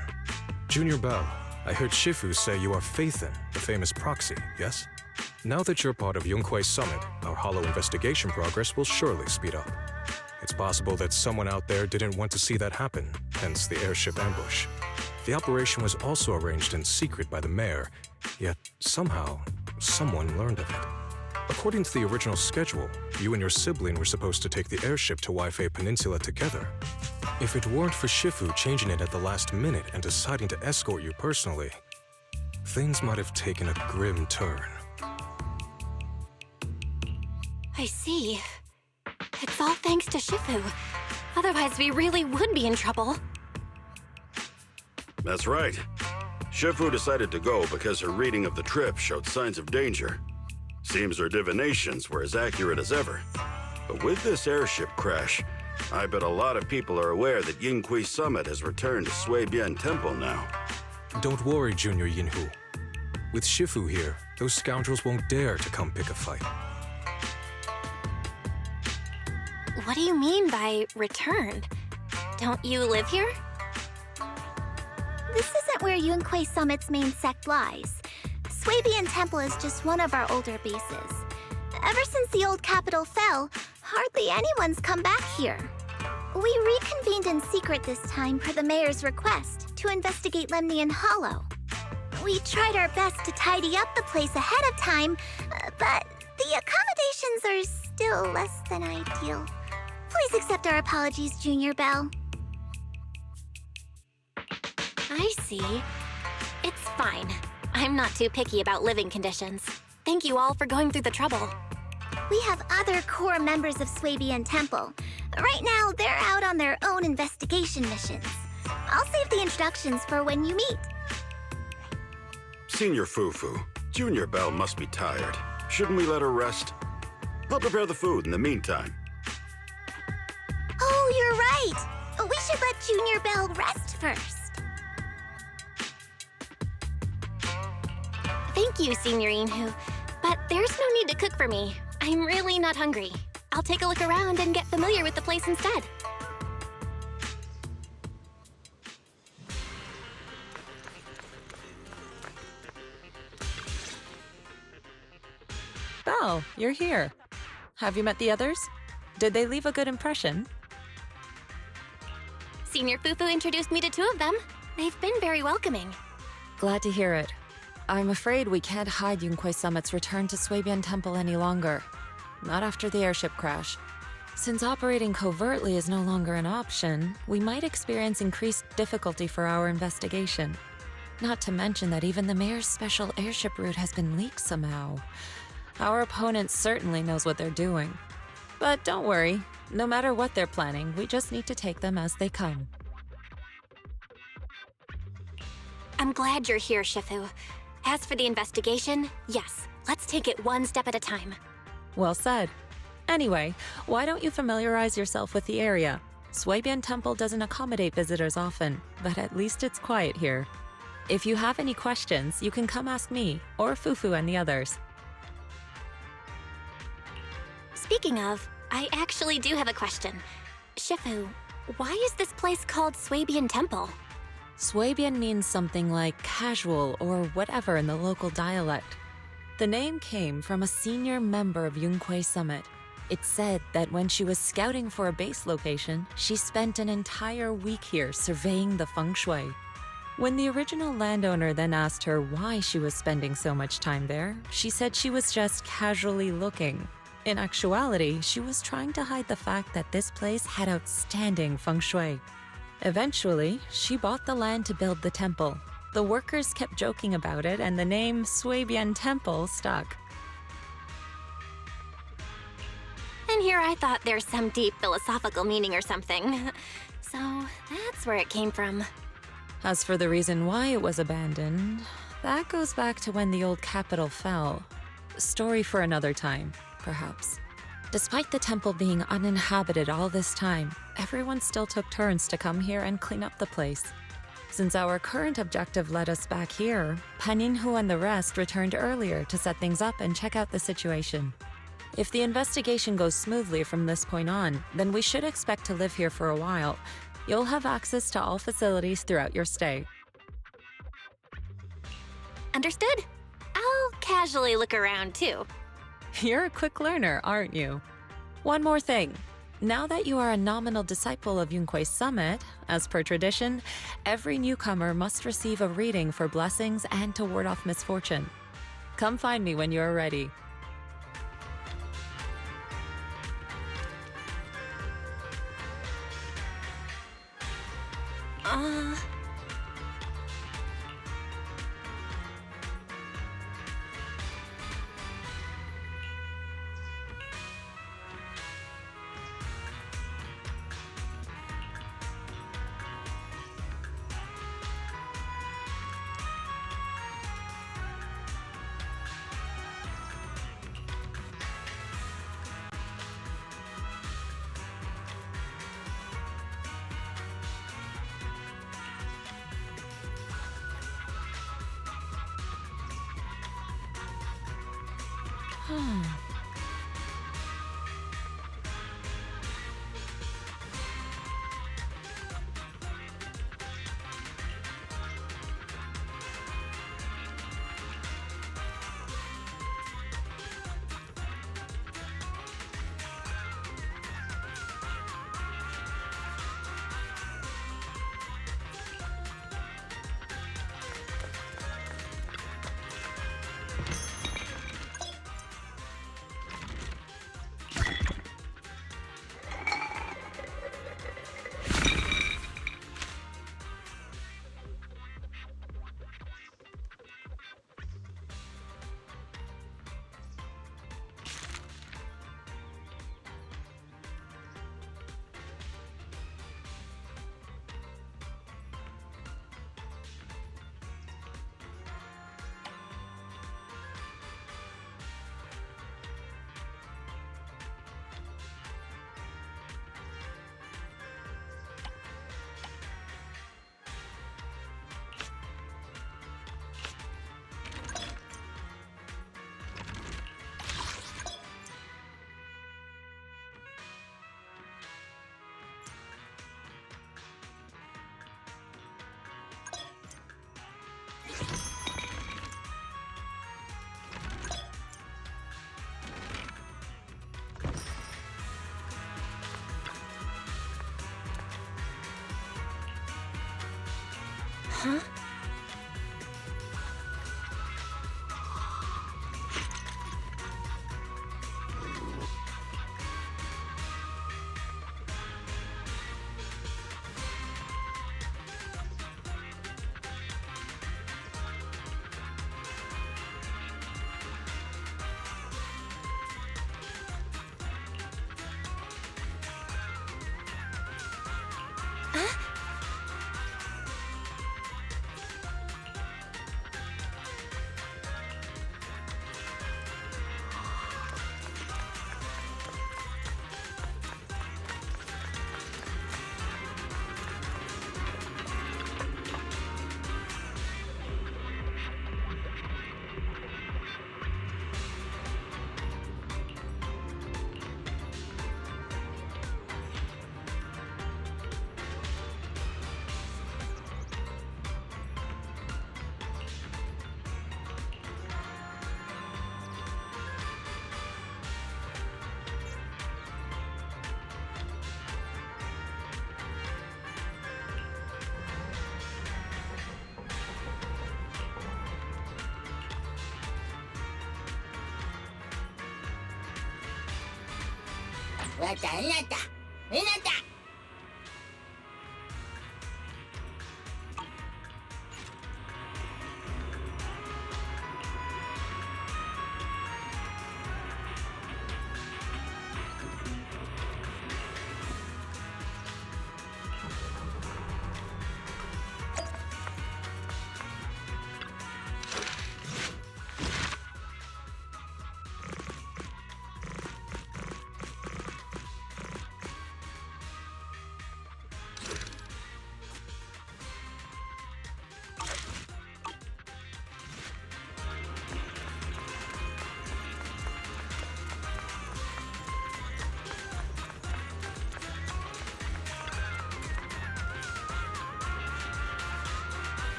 Junior Belle, I heard Shifu say you are Faithin, the famous proxy, yes? Now that you're part of Yunhui Summit, our hollow investigation progress will surely speed up. It's possible that someone out there didn't want to see that happen, hence the airship ambush. The operation was also arranged in secret by the mayor, yet somehow, someone learned of it. According to the original schedule, you and your sibling were supposed to take the airship to Waifei Peninsula together. If it weren't for Shifu changing it at the last minute and deciding to escort you personally, things might have taken a grim turn. I see. It's all thanks to Shifu. Otherwise, we really would be in trouble. That's right. Shifu decided to go because her reading of the trip showed signs of danger. Seems her divinations were as accurate as ever. But with this airship crash, I bet a lot of people are aware that Yinghui Summit has returned to Swabian Temple now. Don't worry, Junior Yinhu. With Shifu here, those scoundrels won't dare to come pick a fight. What do you mean by returned? Don't you live here? This isn't where Yunquei Summit's main sect lies. Swabian Temple is just one of our older bases. Ever since the old capital fell, hardly anyone's come back here. We reconvened in secret this time per the mayor's request to investigate Lemnian Hollow. We tried our best to tidy up the place ahead of time, but the accommodations are still less than ideal. Please accept our apologies, Junior Belle. I see. It's fine. I'm not too picky about living conditions. Thank you all for going through the trouble. We have other core members of Swabian Temple. Right now, they're out on their own investigation missions. I'll save the introductions for when you meet. Senior Fufu, Junior Belle must be tired. Shouldn't we let her rest? I'll prepare the food in the meantime. Oh, you're right. We should let Junior Belle rest first. Thank you, Signorine Hu. But there's no need to cook for me. I'm really not hungry. I'll take a look around and get familiar with the place instead. Belle, you're here. Have you met the others? Did they leave a good impression? Senior Fufu introduced me to two of them. They've been very welcoming. Glad to hear it. I'm afraid we can't hide Yunquei Summit's return to Swabian Temple any longer. Not after the airship crash. Since operating covertly is no longer an option, we might experience increased difficulty for our investigation. Not to mention that even the mayor's special airship route has been leaked somehow. Our opponent certainly knows what they're doing. But don't worry, no matter what they're planning, we just need to take them as they come. I'm glad you're here, Shifu. As for the investigation, yes, let's take it one step at a time. Well said. Anyway, why don't you familiarize yourself with the area? Swabian Temple doesn't accommodate visitors often, but at least it's quiet here. If you have any questions, you can come ask me, or Fufu and the others. Speaking of, I actually do have a question. Shifu, why is this place called Swabian Temple? Swabian means something like casual or whatever in the local dialect. The name came from a senior member of Yunquei Summit. It's said that when she was scouting for a base location, she spent an entire week here surveying the feng shui. When the original landowner then asked her why she was spending so much time there, she said she was just casually looking. In actuality, she was trying to hide the fact that this place had outstanding feng shui. Eventually, she bought the land to build the temple. The workers kept joking about it, and the name Swabian Temple stuck. And here I thought there's some deep philosophical meaning or something. So that's where it came from. As for the reason why it was abandoned, that goes back to when the old capital fell. Story for another time, perhaps. Despite the temple being uninhabited all this time, everyone still took turns to come here and clean up the place. Since our current objective led us back here, Peninsula and the rest returned earlier to set things up and check out the situation. If the investigation goes smoothly from this point on, then we should expect to live here for a while. You'll have access to all facilities throughout your stay. Understood? I'll casually look around too. You're a quick learner, aren't you? One more thing. Now that you are a nominal disciple of Yunquei Summit, as per tradition, every newcomer must receive a reading for blessings and to ward off misfortune. Come find me when you are ready. Huh?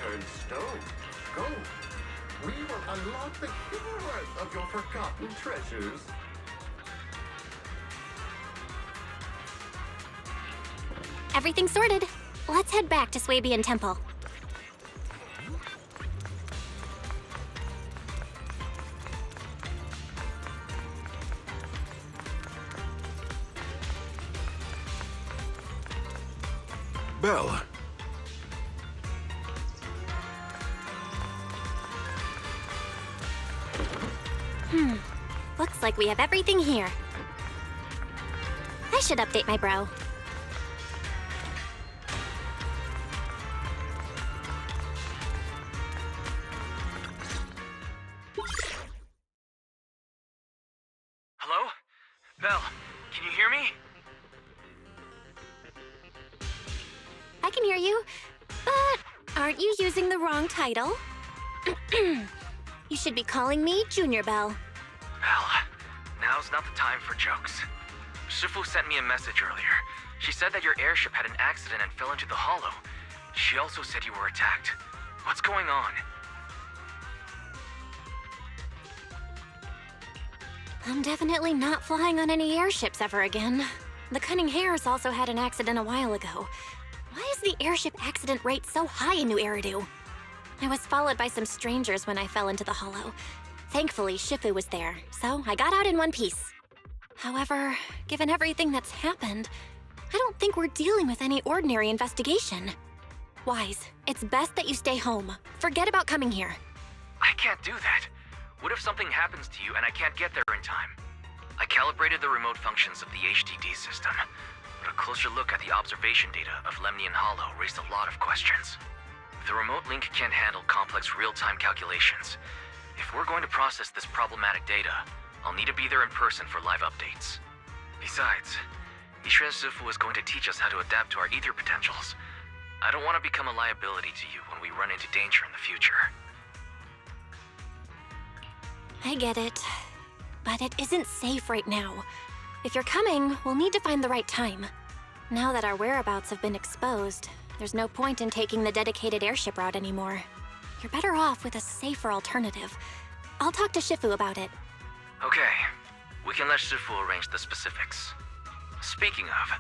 Turns stone. Go. We will unlock the hidden worth of your forgotten treasures. Everything sorted. Let's head back to Swabian Temple. Belle. Looks like we have everything here. I should update my bro. Hello? Belle, can you hear me? I can hear you, but aren't you using the wrong title? You should be calling me Junior Belle. Belle, now's not the time for jokes. Shifu sent me a message earlier. She said that your airship had an accident and fell into the hollow. She also said you were attacked. What's going on? I'm definitely not flying on any airships ever again. The Cunning Hares also had an accident a while ago. Why is the airship accident rate so high in New Eridu? I was followed by some strangers when I fell into the hollow. Thankfully, Shifu was there, so I got out in one piece. However, given everything that's happened, I don't think we're dealing with any ordinary investigation. Wise, it's best that you stay home. Forget about coming here. I can't do that. What if something happens to you and I can't get there in time? I calibrated the remote functions of the HDD system, but a closer look at the observation data of Lemnian Hollow raised a lot of questions. The remote link can't handle complex real-time calculations. If we're going to process this problematic data, I'll need to be there in person for live updates. Besides, Ishren Sifu is going to teach us how to adapt to our ether potentials. I don't want to become a liability to you when we run into danger in the future. I get it, but it isn't safe right now. If you're coming, we'll need to find the right time. Now that our whereabouts have been exposed, there's no point in taking the dedicated airship route anymore. You're better off with a safer alternative. I'll talk to Shifu about it. Okay, we can let Shifu arrange the specifics. Speaking of,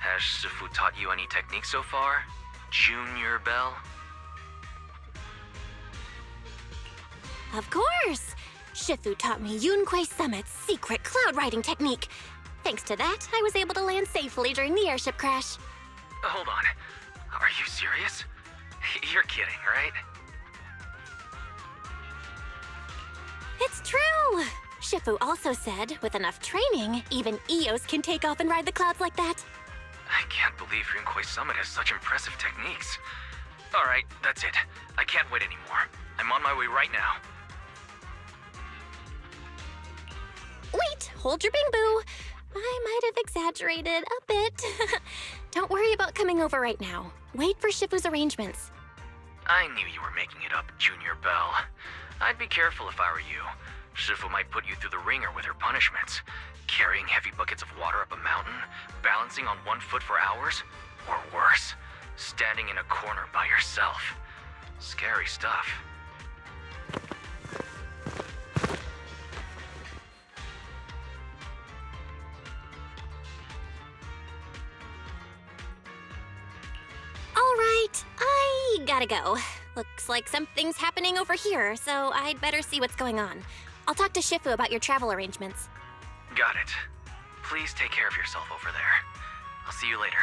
Has Shifu taught you any techniques so far? Junior Bell? Of course! Shifu taught me Yunquei Summit's secret cloud riding technique. Thanks to that, I was able to land safely during the airship crash. Hold on. Are you serious? You're kidding, right? It's true! Shifu also said, with enough training, even Eos can take off and ride the clouds like that. I can't believe Yunquei Summit has such impressive techniques. Alright, that's it. I can't wait anymore. I'm on my way right now. Wait, hold your bing boo. I might have exaggerated a bit. Don't worry about coming over right now. Wait for Shifu's arrangements. I knew you were making it up, Junior Bell. I'd be careful if I were you. Shifu might put you through the ringer with her punishments. Carrying heavy buckets of water up a mountain, balancing on one foot for hours, or worse, standing in a corner by yourself. Scary stuff. All right, I gotta go. Looks like something's happening over here, so I'd better see what's going on. I'll talk to Shifu about your travel arrangements. Got it. Please take care of yourself over there. I'll see you later.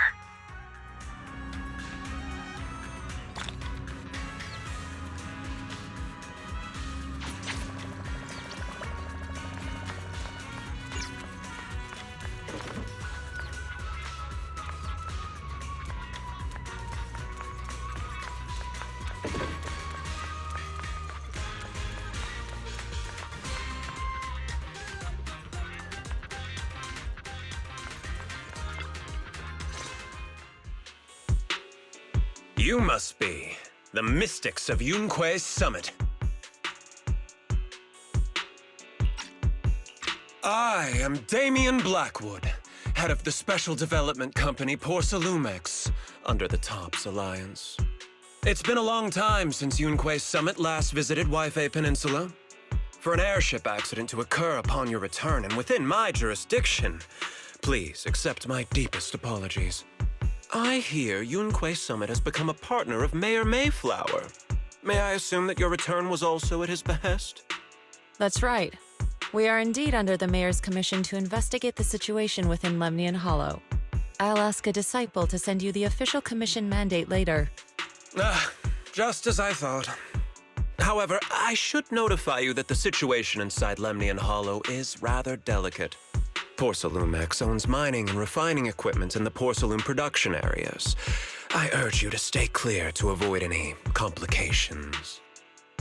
You must be the mystics of Yunquei Summit. I am Damian Blackwood, head of the special development company Porcelumex, under the TOPS Alliance. It's been a long time since Yunquei Summit last visited Waifei Peninsula. For an airship accident to occur upon your return and within my jurisdiction, please accept my deepest apologies. I hear Yunquei Summit has become a partner of Mayor Mayflower. May I assume that your return was also at his behest? That's right. We are indeed under the Mayor's commission to investigate the situation within Lemnian Hollow. I'll ask a disciple to send you the official commission mandate later. Just as I thought. However, I should notify you that the situation inside Lemnian Hollow is rather delicate. Porcelumex owns mining and refining equipment in the porcelain production areas. I urge you to stay clear to avoid any complications.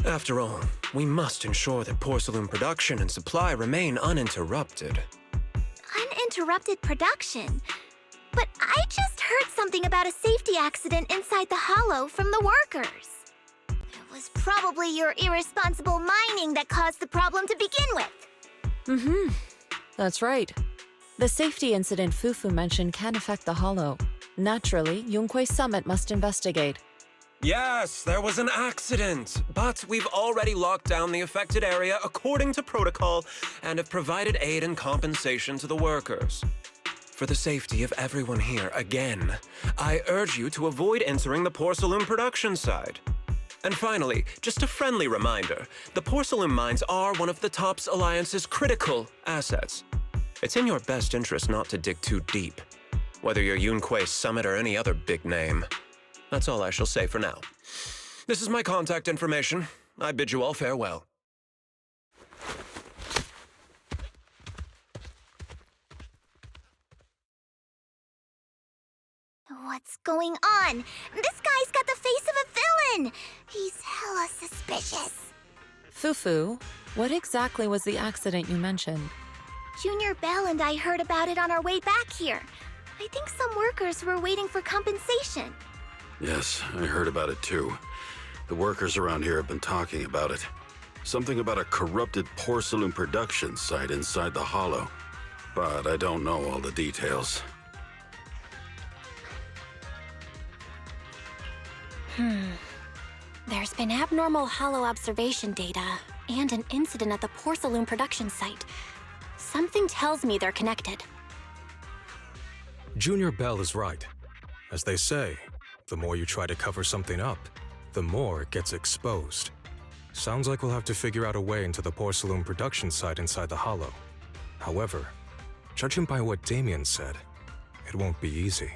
After all, we must ensure that porcelain production and supply remain uninterrupted. Uninterrupted production? But I just heard something about a safety accident inside the hollow from the workers. It was probably your irresponsible mining that caused the problem to begin with. That's right. The safety incident Fufu mentioned can affect the Hollow. Naturally, Yunquei Summit must investigate. Yes, there was an accident, but we've already locked down the affected area according to protocol and have provided aid and compensation to the workers. For the safety of everyone here, again, I urge you to avoid entering the porcelain production side. And finally, just a friendly reminder, the porcelain mines are one of the TOPS Alliance's critical assets. It's in your best interest not to dig too deep, whether you're Yunquei Summit or any other big name. That's all I shall say for now. This is my contact information. I bid you all farewell. What's going on? This guy's got the face of a villain! He's hella suspicious. Fufu, what exactly was the accident you mentioned? Junior Bell and I heard about it on our way back here. I think some workers were waiting for compensation. Yes, I heard about it too. The workers around here have been talking about it. Something about a corrupted porcelain production site inside the hollow. But I don't know all the details. There's been abnormal hollow observation data and an incident at the porcelain production site. Something tells me they're connected. Junior Bell is right. As they say, the more you try to cover something up, the more it gets exposed. Sounds like we'll have to figure out a way into the porcelain production site inside the Hollow. However, judging by what Damien said, it won't be easy.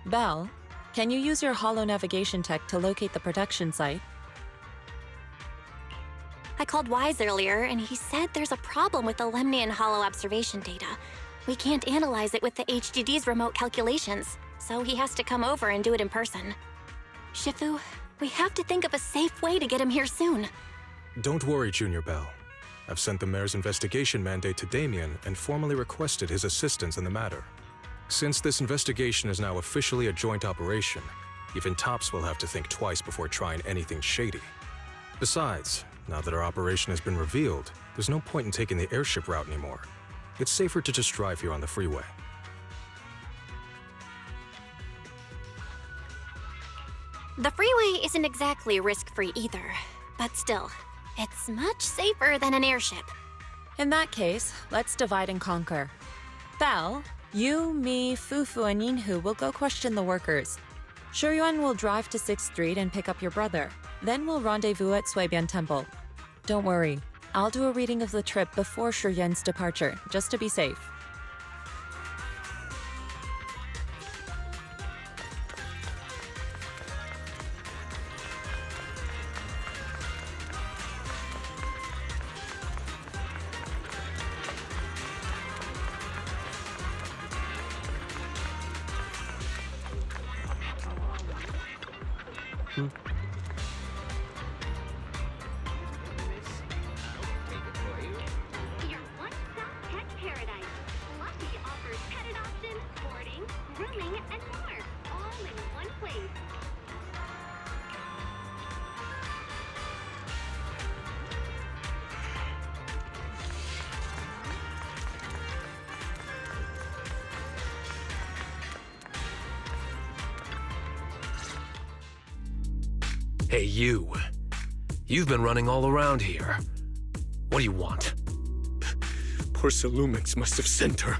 Belle, can you use your Hollow navigation tech to locate the production site? I called Wise earlier, and he said there's a problem with the Lemnian Hollow observation data. We can't analyze it with the HDD's remote calculations, so he has to come over and do it in person. Shifu, we have to think of a safe way to get him here soon. Don't worry, Junior Bell. I've sent the mayor's investigation mandate to Damien and formally requested his assistance in the matter. Since this investigation is now officially a joint operation, even Tops will have to think twice before trying anything shady. Besides, now that our operation has been revealed, there's no point in taking the airship route anymore. It's safer to just drive here on the freeway. The freeway isn't exactly risk-free either, but still, it's much safer than an airship. In that case, let's divide and conquer. Belle, you, me, Fufu, and Yinhu will go question the workers. Shuyuan will drive to 6th Street and pick up your brother. Then we'll rendezvous at Suibian Temple. Don't worry, I'll do a reading of the trip before Shuyuan's departure, just to be safe. Your one-stop pet paradise. Lucky offers pet adoption, boarding, grooming, and more, all in one place. Hey, you. You've been running all around here. What do you want? Porcelumix must have sent her.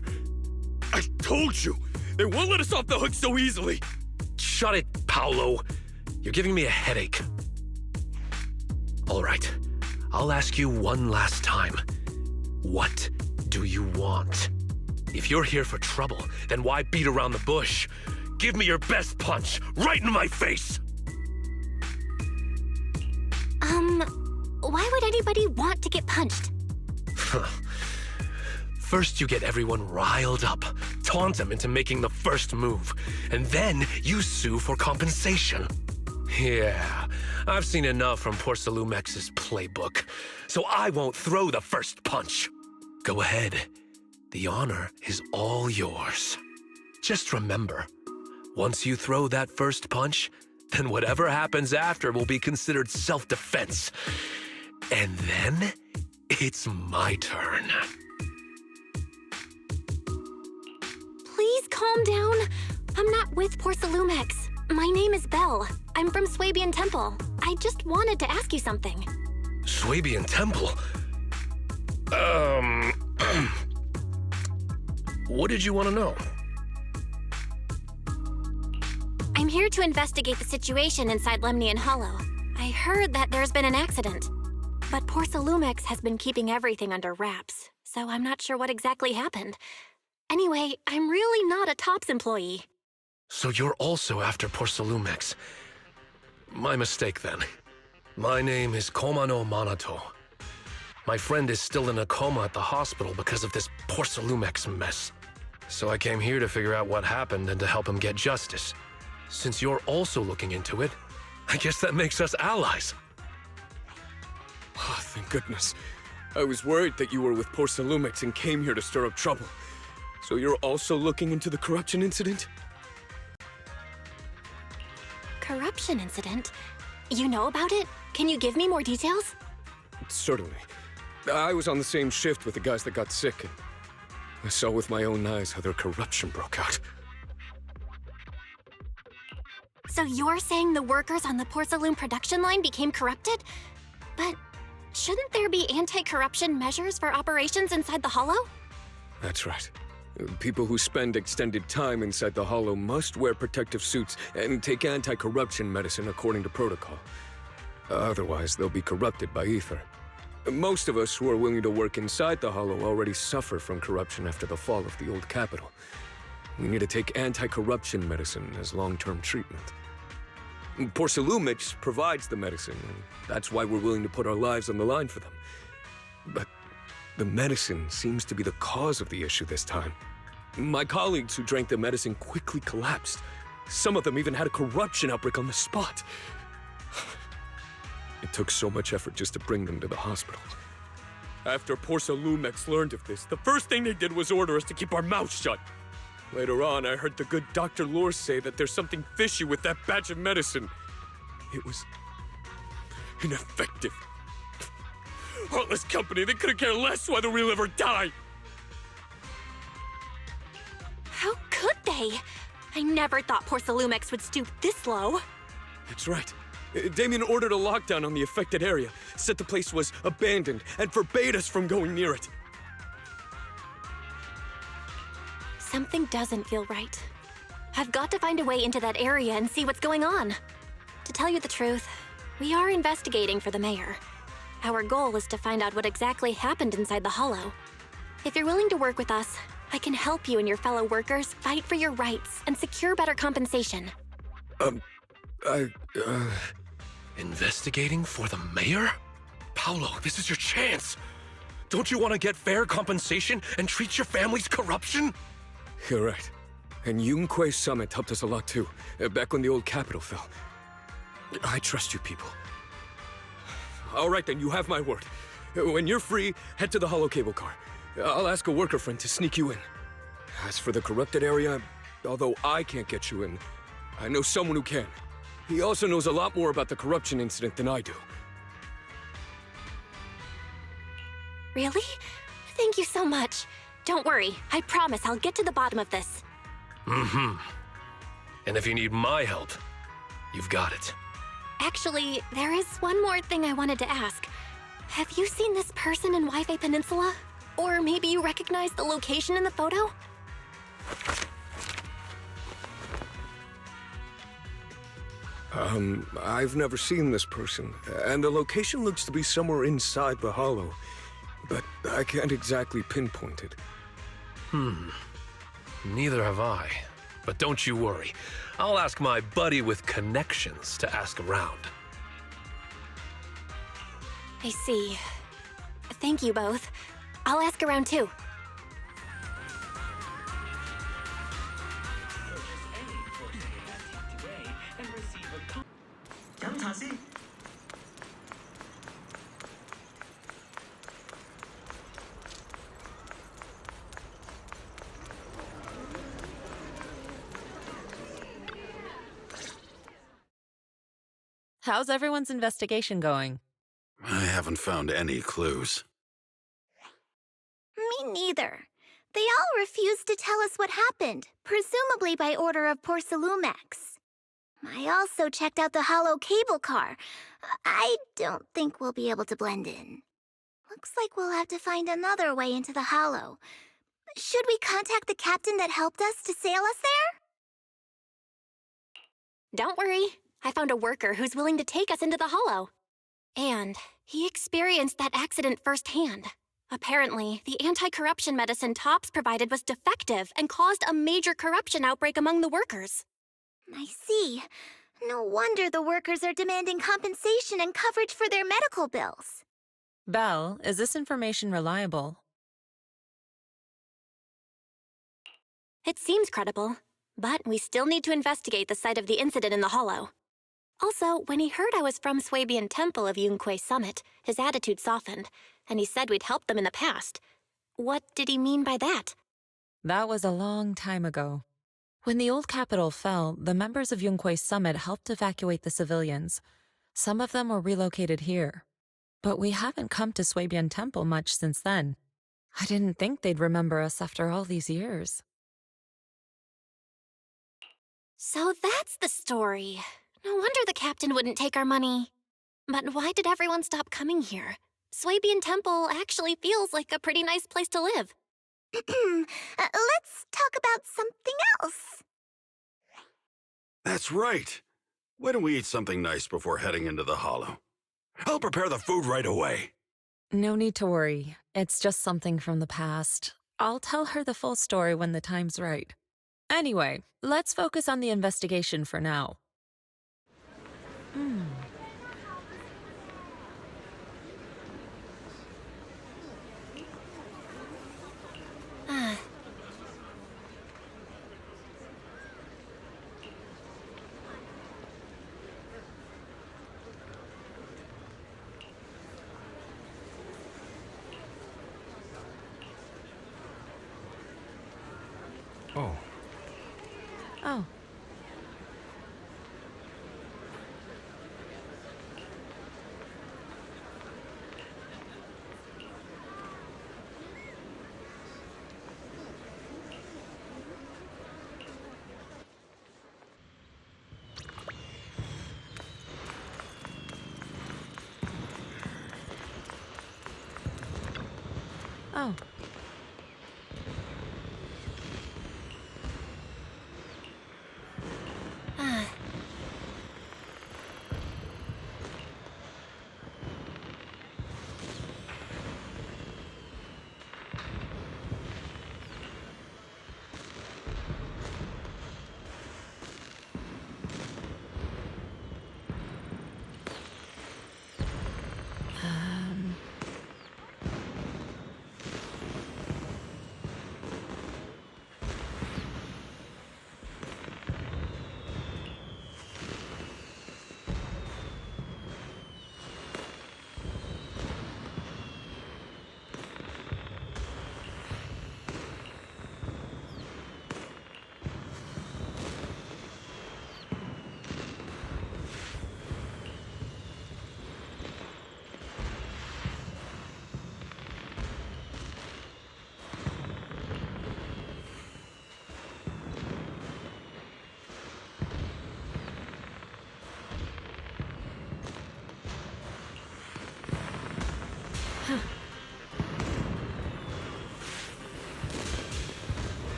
I told you! They won't let us off the hook so easily! Shut it, Paolo. You're giving me a headache. All right. I'll ask you one last time. What do you want? If you're here for trouble, then why beat around the bush? Give me your best punch, right in my face! Why would anybody want to get punched? First you get everyone riled up, taunt them into making the first move, and then you sue for compensation. Yeah, I've seen enough from Porcelumex's playbook, so I won't throw the first punch. Go ahead. The honor is all yours. Just remember, once you throw that first punch, then whatever happens after will be considered self-defense. And then, it's my turn. Please calm down. I'm not with Porcelumex. My name is Belle. I'm from Suibian Temple. I just wanted to ask you something. Suibian Temple? What did you want to know? I'm here to investigate the situation inside Lemnian Hollow. I heard that there's been an accident. But Porcelumex has been keeping everything under wraps, so I'm not sure what exactly happened. Anyway, I'm really not a Tops employee. So you're also after Porcelumex. My mistake, then. My name is Komano Manato. My friend is still in a coma at the hospital because of this Porcelumex mess. So I came here to figure out what happened and to help him get justice. Since you're also looking into it, I guess that makes us allies. Oh, thank goodness. I was worried that you were with Porcelumix and came here to stir up trouble. So you're also looking into the corruption incident? Corruption incident? You know about it? Can you give me more details? Certainly. I was on the same shift with the guys that got sick, and I saw with my own eyes how their corruption broke out. So you're saying the workers on the porcelain production line became corrupted? But shouldn't there be anti-corruption measures for operations inside the Hollow? That's right. People who spend extended time inside the Hollow must wear protective suits and take anti-corruption medicine according to protocol. Otherwise, they'll be corrupted by ether. Most of us who are willing to work inside the Hollow already suffer from corruption after the fall of the old capital. We need to take anti-corruption medicine as long-term treatment. Porcelumix provides the medicine, and that's why we're willing to put our lives on the line for them. But the medicine seems to be the cause of the issue this time. My colleagues who drank the medicine quickly collapsed. Some of them even had a corruption outbreak on the spot. It took so much effort just to bring them to the hospital. After Porcelumix learned of this, the first thing they did was order us to keep our mouths shut. Later on, I heard the good Dr. Lore say that there's something fishy with that batch of medicine. It was ineffective. Heartless company, they couldn't care less whether we live or die. How could they? I never thought Porcelumix would stoop this low. That's right. Damien ordered a lockdown on the affected area, said the place was abandoned, and forbade us from going near it. Something doesn't feel right. I've got to find a way into that area and see what's going on. To tell you the truth, we are investigating for the mayor. Our goal is to find out what exactly happened inside the Hollow. If you're willing to work with us, I can help you and your fellow workers fight for your rights and secure better compensation. Investigating for the mayor? Paolo, this is your chance. Don't you want to get fair compensation and treat your family's corruption? You're right. And Yunque Summit helped us a lot too, back when the old capital fell. I trust you people. All right then, you have my word. When you're free, head to the Hollow cable car. I'll ask a worker friend to sneak you in. As for the corrupted area, although I can't get you in, I know someone who can. He also knows a lot more about the corruption incident than I do. Really? Thank you so much. Don't worry, I promise I'll get to the bottom of this. Mm-hmm. And if you need my help, you've got it. Actually, there is one more thing I wanted to ask. Have you seen this person in Waifei Peninsula? Or maybe you recognize the location in the photo? I've never seen this person, and the location looks to be somewhere inside the Hollow, but I can't exactly pinpoint it. Neither have I. But don't you worry. I'll ask my buddy with connections to ask around. I see. Thank you both. I'll ask around too. How's everyone's investigation going? I haven't found any clues. Me neither. They all refused to tell us what happened, presumably by order of Porcelumix. I also checked out the Hollow cable car. I don't think we'll be able to blend in. Looks like we'll have to find another way into the Hollow. Should we contact the captain that helped us to sail us there? Don't worry. I found a worker who's willing to take us into the Hollow. And he experienced that accident firsthand. Apparently, the anti-corruption medicine Tops provided was defective and caused a major corruption outbreak among the workers. I see. No wonder the workers are demanding compensation and coverage for their medical bills. Belle, is this information reliable? It seems credible, but we still need to investigate the site of the incident in the Hollow. Also, when he heard I was from Swabian Temple of Yunque Summit, his attitude softened, and he said we'd helped them in the past. What did he mean by that? That was a long time ago. When the old capital fell, the members of Yunque Summit helped evacuate the civilians. Some of them were relocated here. But we haven't come to Swabian Temple much since then. I didn't think they'd remember us after all these years. So that's the story. No wonder the captain wouldn't take our money. But why did everyone stop coming here? Swabian Temple actually feels like a pretty nice place to live. Let's talk about something else. That's right. Why don't we eat something nice before heading into the hollow? I'll prepare the food right away. No need to worry. It's just something from the past. I'll tell her the full story when the time's right. Anyway, let's focus on the investigation for now. Oh. Oh. Oh.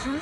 Huh?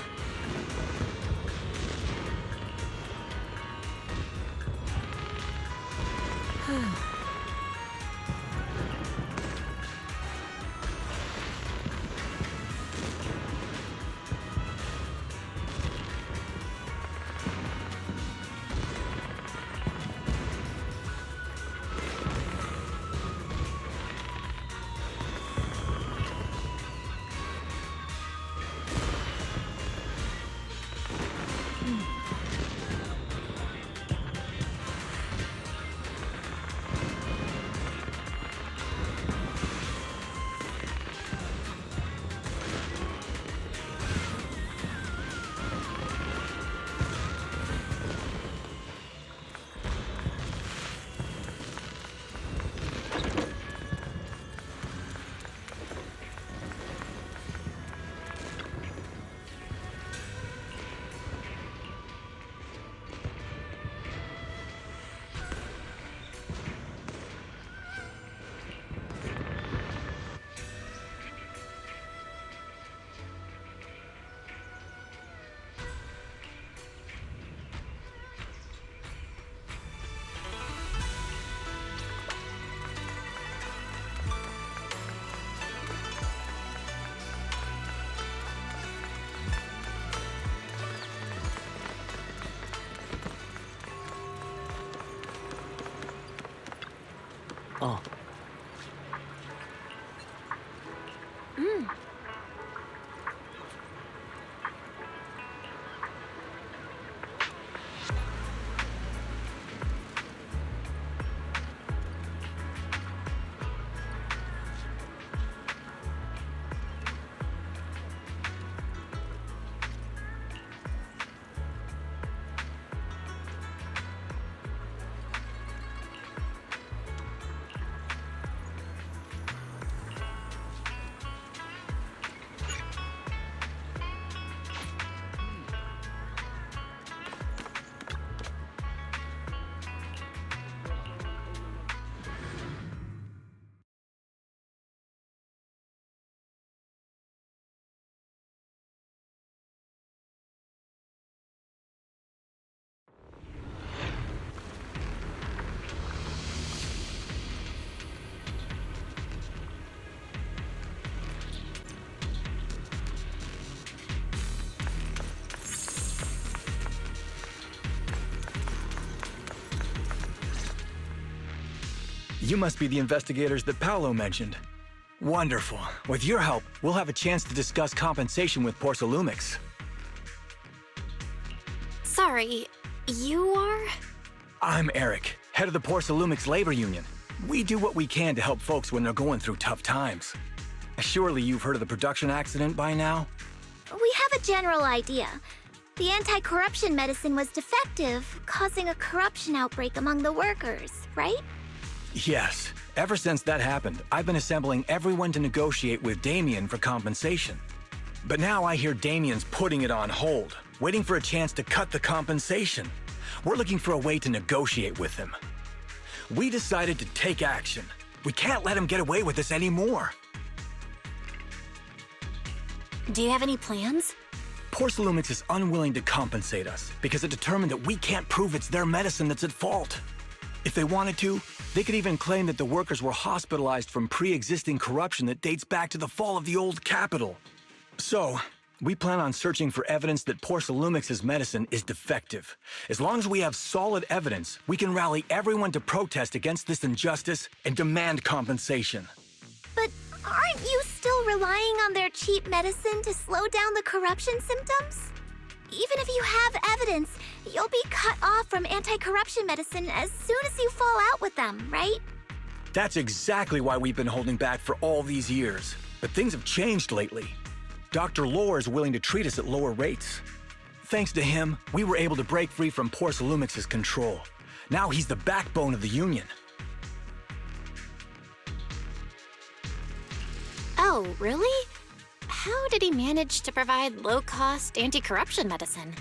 You must be the investigators that Paolo mentioned. Wonderful. With your help, we'll have a chance to discuss compensation with Porcelumix. Sorry, you are? I'm Eric, head of the Porcelumix Labor Union. We do what we can to help folks when they're going through tough times. Surely you've heard of the production accident by now? We have a general idea. The anti-corruption medicine was defective, causing a corruption outbreak among the workers, right? Yes. Ever since that happened, I've been assembling everyone to negotiate with Damien for compensation. But now I hear Damien's putting it on hold, waiting for a chance to cut the compensation. We're looking for a way to negotiate with him. We decided to take action. We can't let him get away with this anymore. Do you have any plans? Porcelumix is unwilling to compensate us because it determined that we can't prove it's their medicine that's at fault. If they wanted to, they could even claim that the workers were hospitalized from pre-existing corruption that dates back to the fall of the old capital. So, we plan on searching for evidence that Porcelumix's medicine is defective. As long as we have solid evidence, we can rally everyone to protest against this injustice and demand compensation. But aren't you still relying on their cheap medicine to slow down the corruption symptoms? Even if you have evidence, you'll be cut off from anti-corruption medicine as soon as you fall out with them, right? That's exactly why we've been holding back for all these years. But things have changed lately. Dr. Lore is willing to treat us at lower rates. Thanks to him, we were able to break free from Porcelumix's control. Now he's the backbone of the Union. Oh, really? How did he manage to provide low-cost anti-corruption medicine?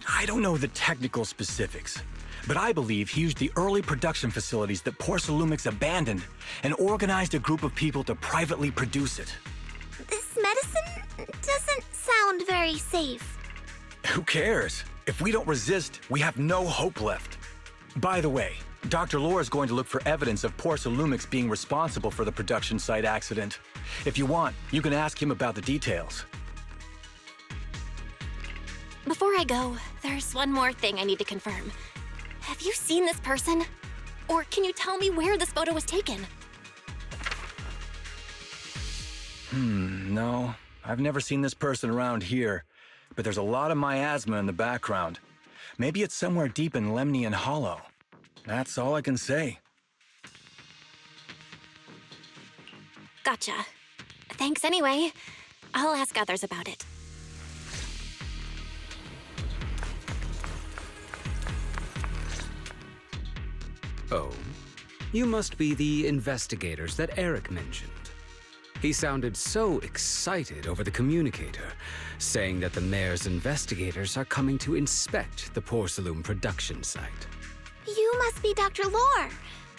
I don't know the technical specifics, but I believe he used the early production facilities that Porcelumix abandoned and organized a group of people to privately produce it. This medicine doesn't sound very safe. Who cares? If we don't resist, we have no hope left. By the way, Dr. Lore is going to look for evidence of Porcelumix being responsible for the production site accident. If you want, you can ask him about the details. Before I go, there's one more thing I need to confirm. Have you seen this person? Or can you tell me where this photo was taken? No. I've never seen this person around here, but there's a lot of miasma in the background. Maybe it's somewhere deep in Lemnian Hollow. That's all I can say. Gotcha. Thanks anyway. I'll ask others about it. Oh, you must be the investigators that Eric mentioned. He sounded so excited over the communicator, saying that the mayor's investigators are coming to inspect the Porcelum production site. You must be Dr. Lore.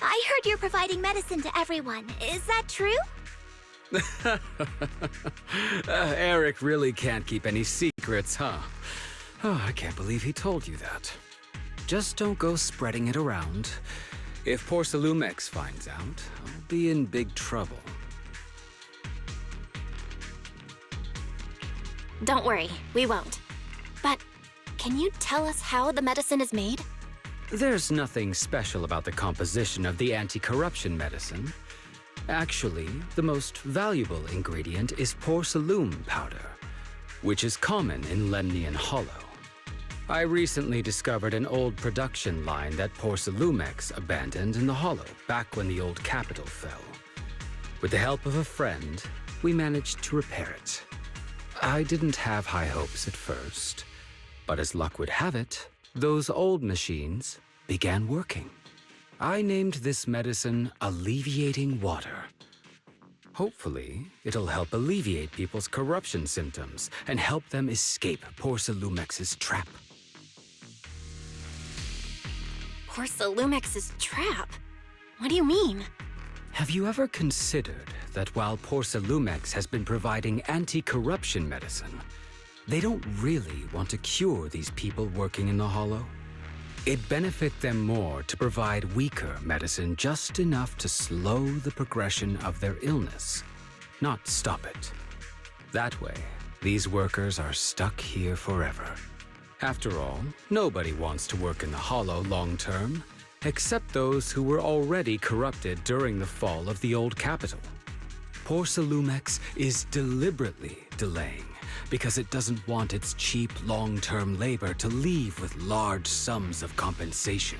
I heard you're providing medicine to everyone. Is that true? Eric really can't keep any secrets, huh? Oh, I can't believe he told you that. Just don't go spreading it around. If Porcelumix finds out, I'll be in big trouble. Don't worry, we won't. But can you tell us how the medicine is made? There's nothing special about the composition of the anti-corruption medicine. Actually, the most valuable ingredient is porcelain powder, which is common in Lemnian Hollow. I recently discovered an old production line that Porcelumex abandoned in the Hollow back when the old capital fell. With the help of a friend, we managed to repair it. I didn't have high hopes at first, but as luck would have it, those old machines began working. I named this medicine Alleviating Water. Hopefully, it'll help alleviate people's corruption symptoms and help them escape Porcelumex's trap. Porcelumex's trap? What do you mean? Have you ever considered that while Porcelumex has been providing anti-corruption medicine, they don't really want to cure these people working in the Hollow? It'd benefit them more to provide weaker medicine just enough to slow the progression of their illness, not stop it. That way, these workers are stuck here forever. After all, nobody wants to work in the Hollow long-term, except those who were already corrupted during the fall of the old capital. Porcelumex is deliberately delaying because it doesn't want its cheap long-term labor to leave with large sums of compensation.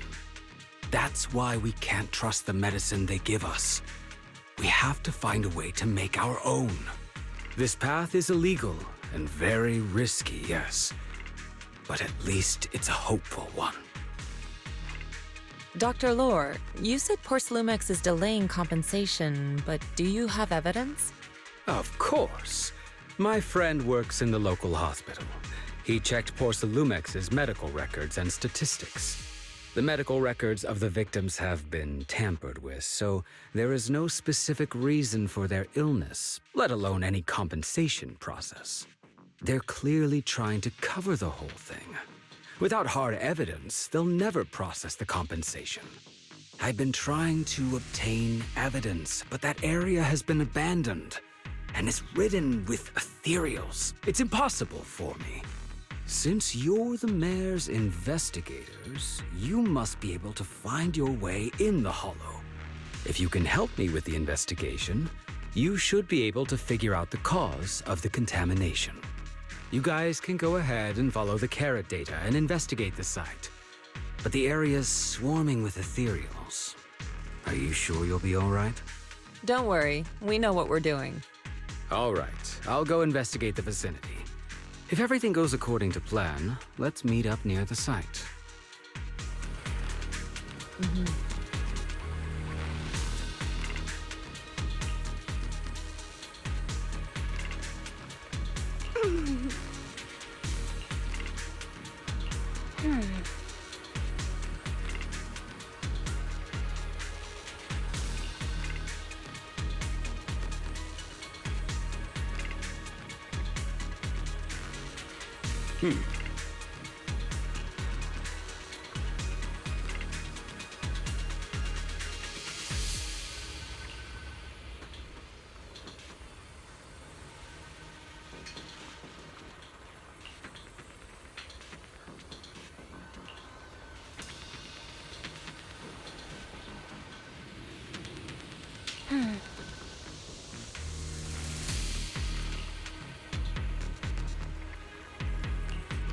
That's why we can't trust the medicine they give us. We have to find a way to make our own. This path is illegal and very risky, yes, but at least it's a hopeful one. Dr. Lore, you said Porcelumex is delaying compensation, but do you have evidence? Of course. My friend works in the local hospital. He checked Porcelumex's medical records and statistics. The medical records of the victims have been tampered with, so there is no specific reason for their illness, let alone any compensation process. They're clearly trying to cover the whole thing. Without hard evidence, they'll never process the compensation. I've been trying to obtain evidence, but that area has been abandoned and is ridden with ethereals. It's impossible for me. Since you're the mayor's investigators, you must be able to find your way in the Hollow. If you can help me with the investigation, you should be able to figure out the cause of the contamination. You guys can go ahead and follow the carrot data and investigate the site. But the area's swarming with ethereals. Are you sure you'll be all right? Don't worry, we know what we're doing. All right, I'll go investigate the vicinity. If everything goes according to plan, let's meet up near the site.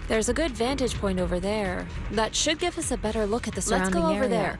There's a good vantage point over there. That should give us a better look at the surrounding area. Let's go over there.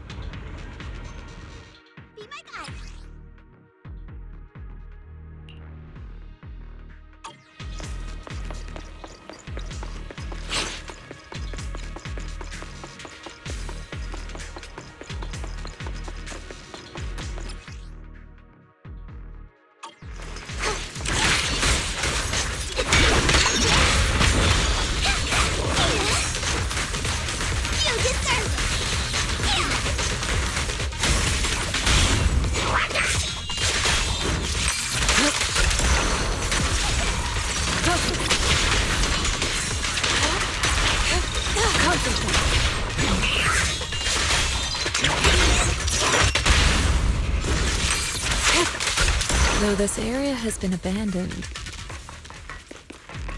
Though this area has been abandoned,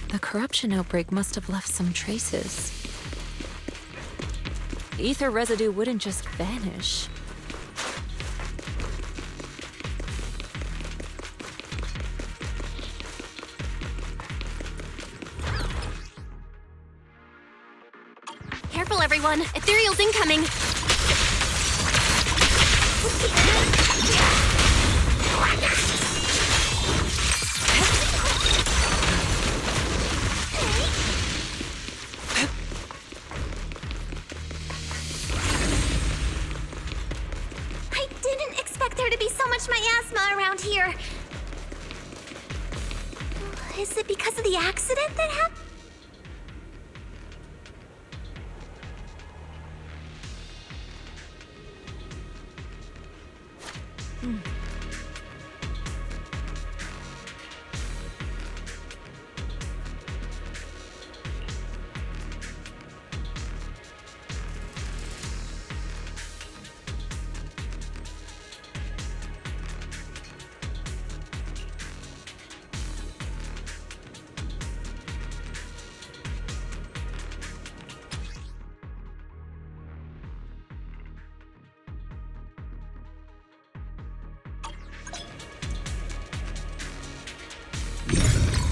the corruption outbreak must have left some traces. Ether residue wouldn't just vanish. Careful, everyone! Ethereal's incoming! I didn't expect there to be so much miasma around here. Is it because of the accident that happened?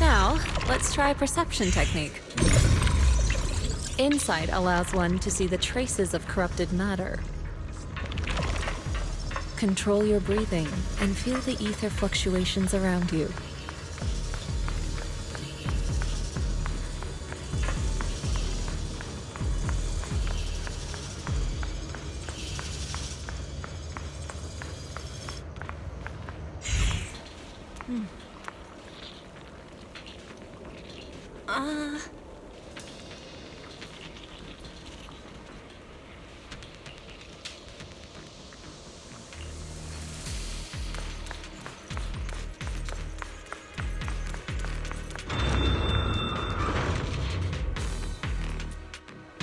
Now, let's try a perception technique. Insight allows one to see the traces of corrupted matter. Control your breathing and feel the ether fluctuations around you.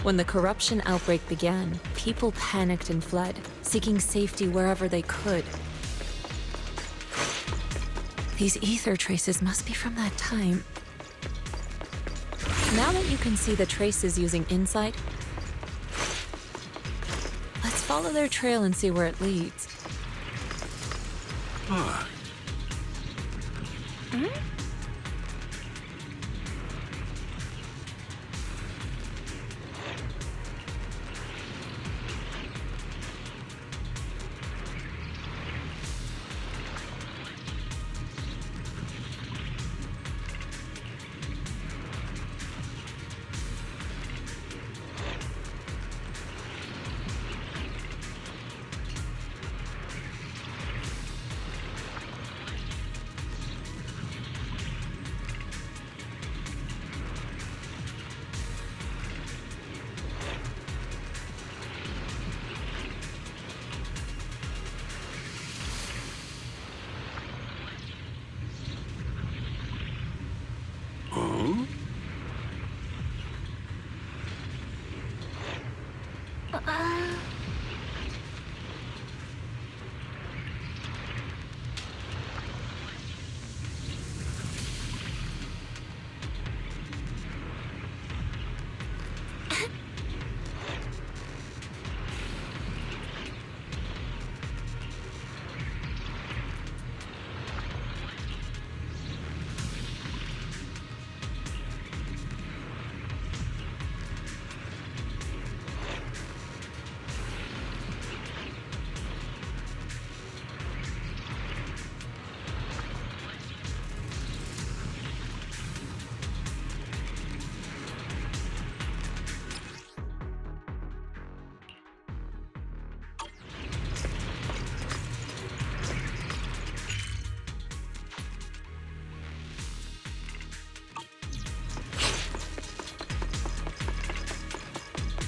When the corruption outbreak began, people panicked and fled, seeking safety wherever they could. These ether traces must be from that time. Now that you can see the traces using insight, let's follow their trail and see where it leads.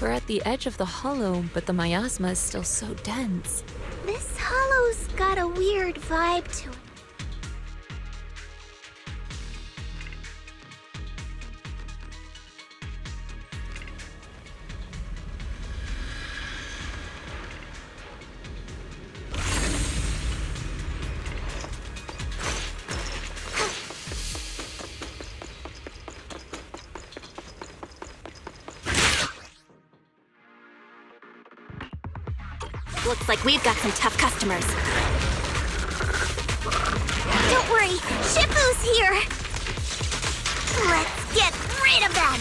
We're at the edge of the hollow, but the miasma is still so dense. This hollow's got a weird vibe to it. Looks like we've got some tough customers. Don't worry, Shifu's here! Let's get rid of them!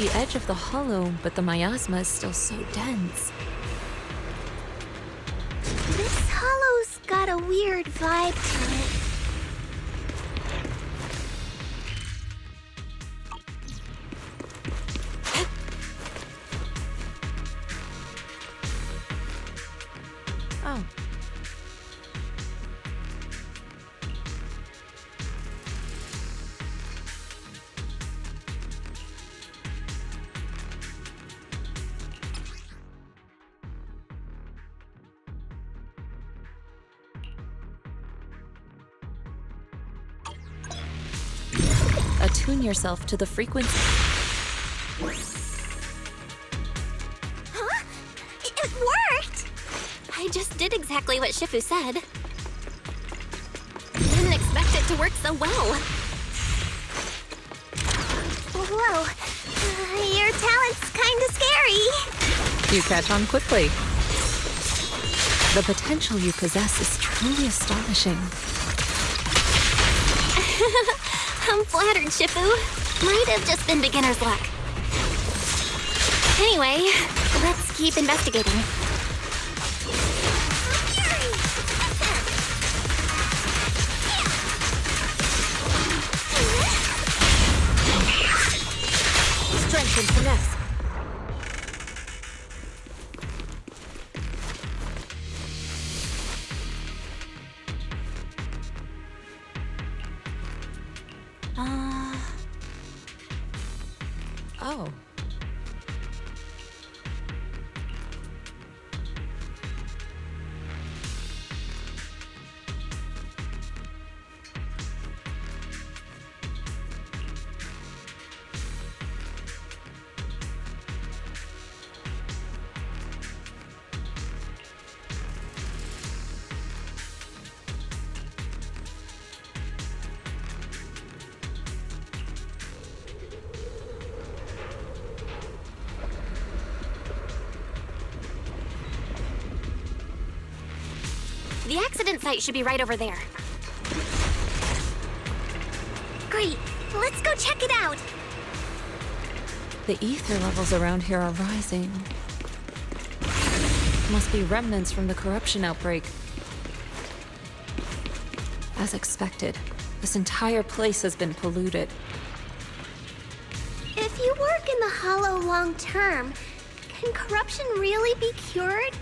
the edge of the hollow, but the miasma is still so dense. This hollow's got a weird vibe to it. Oh. Attune yourself to the frequency. Huh? It worked! I just did exactly what Shifu said. Didn't expect it to work so well. Whoa. Your talent's kinda scary. You catch on quickly. The potential you possess is truly astonishing. I'm flattered, Shifu. Might have just been beginner's luck. Anyway, let's keep investigating. Strength and finesse. Oh. The accident site should be right over there. Great. Let's go check it out. The ether levels around here are rising. Must be remnants from the corruption outbreak. As expected, this entire place has been polluted. If you work in the Hollow long term, can corruption really be cured?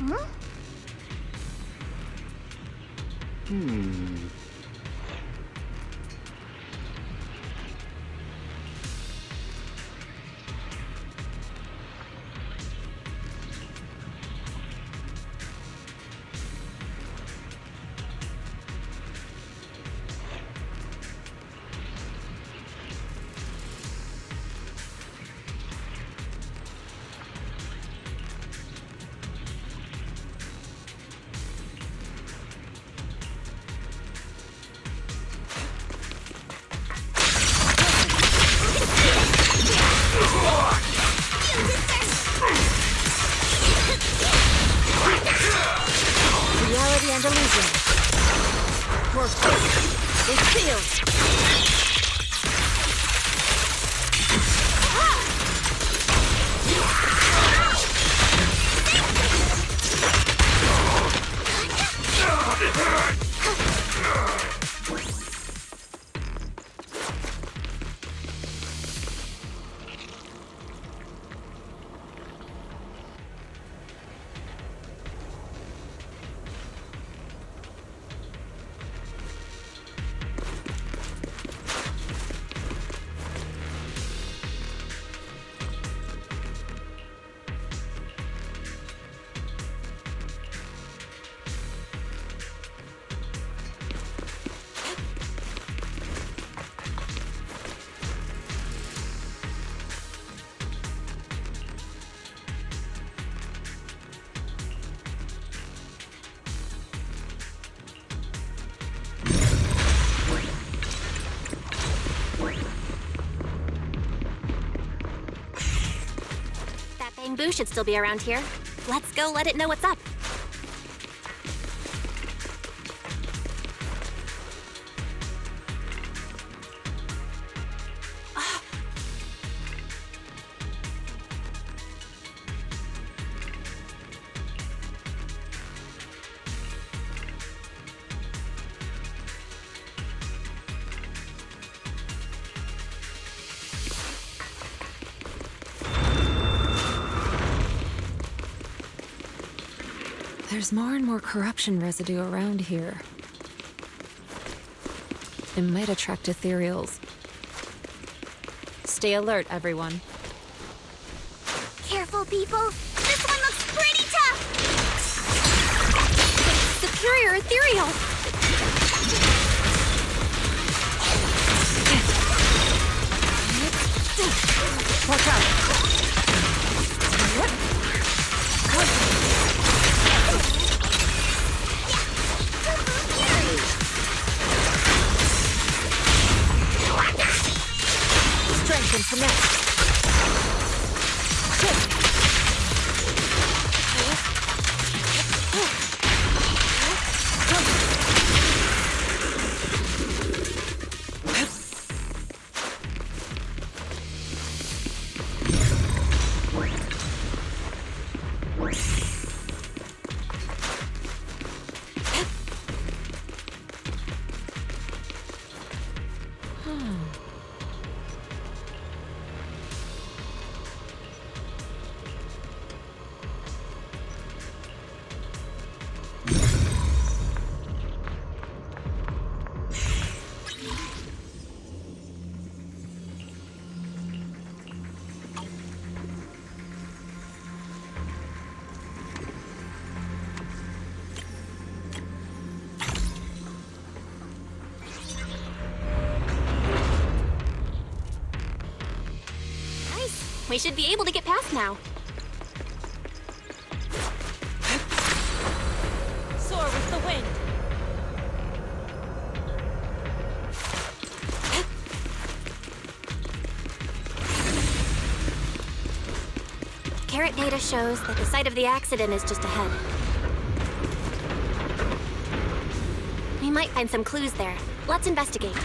Huh? Kung Bu should still be around here. Let's go let it know what's up. There's more and more corruption residue around here. It might attract ethereals. Stay alert, everyone. Careful, people. This one looks pretty tough. Superior ethereal. Watch out! Strength and finesse. We should be able to get past now. Soar with the wind. Carrot data shows that the site of the accident is just ahead. We might find some clues there. Let's investigate.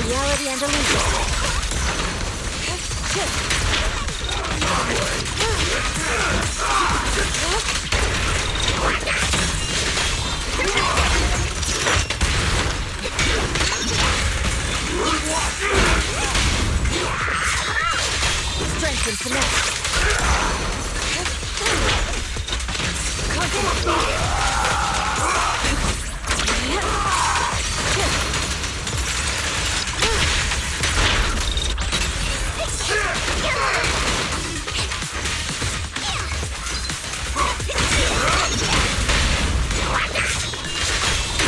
Reality and illusion. Strength and finesse.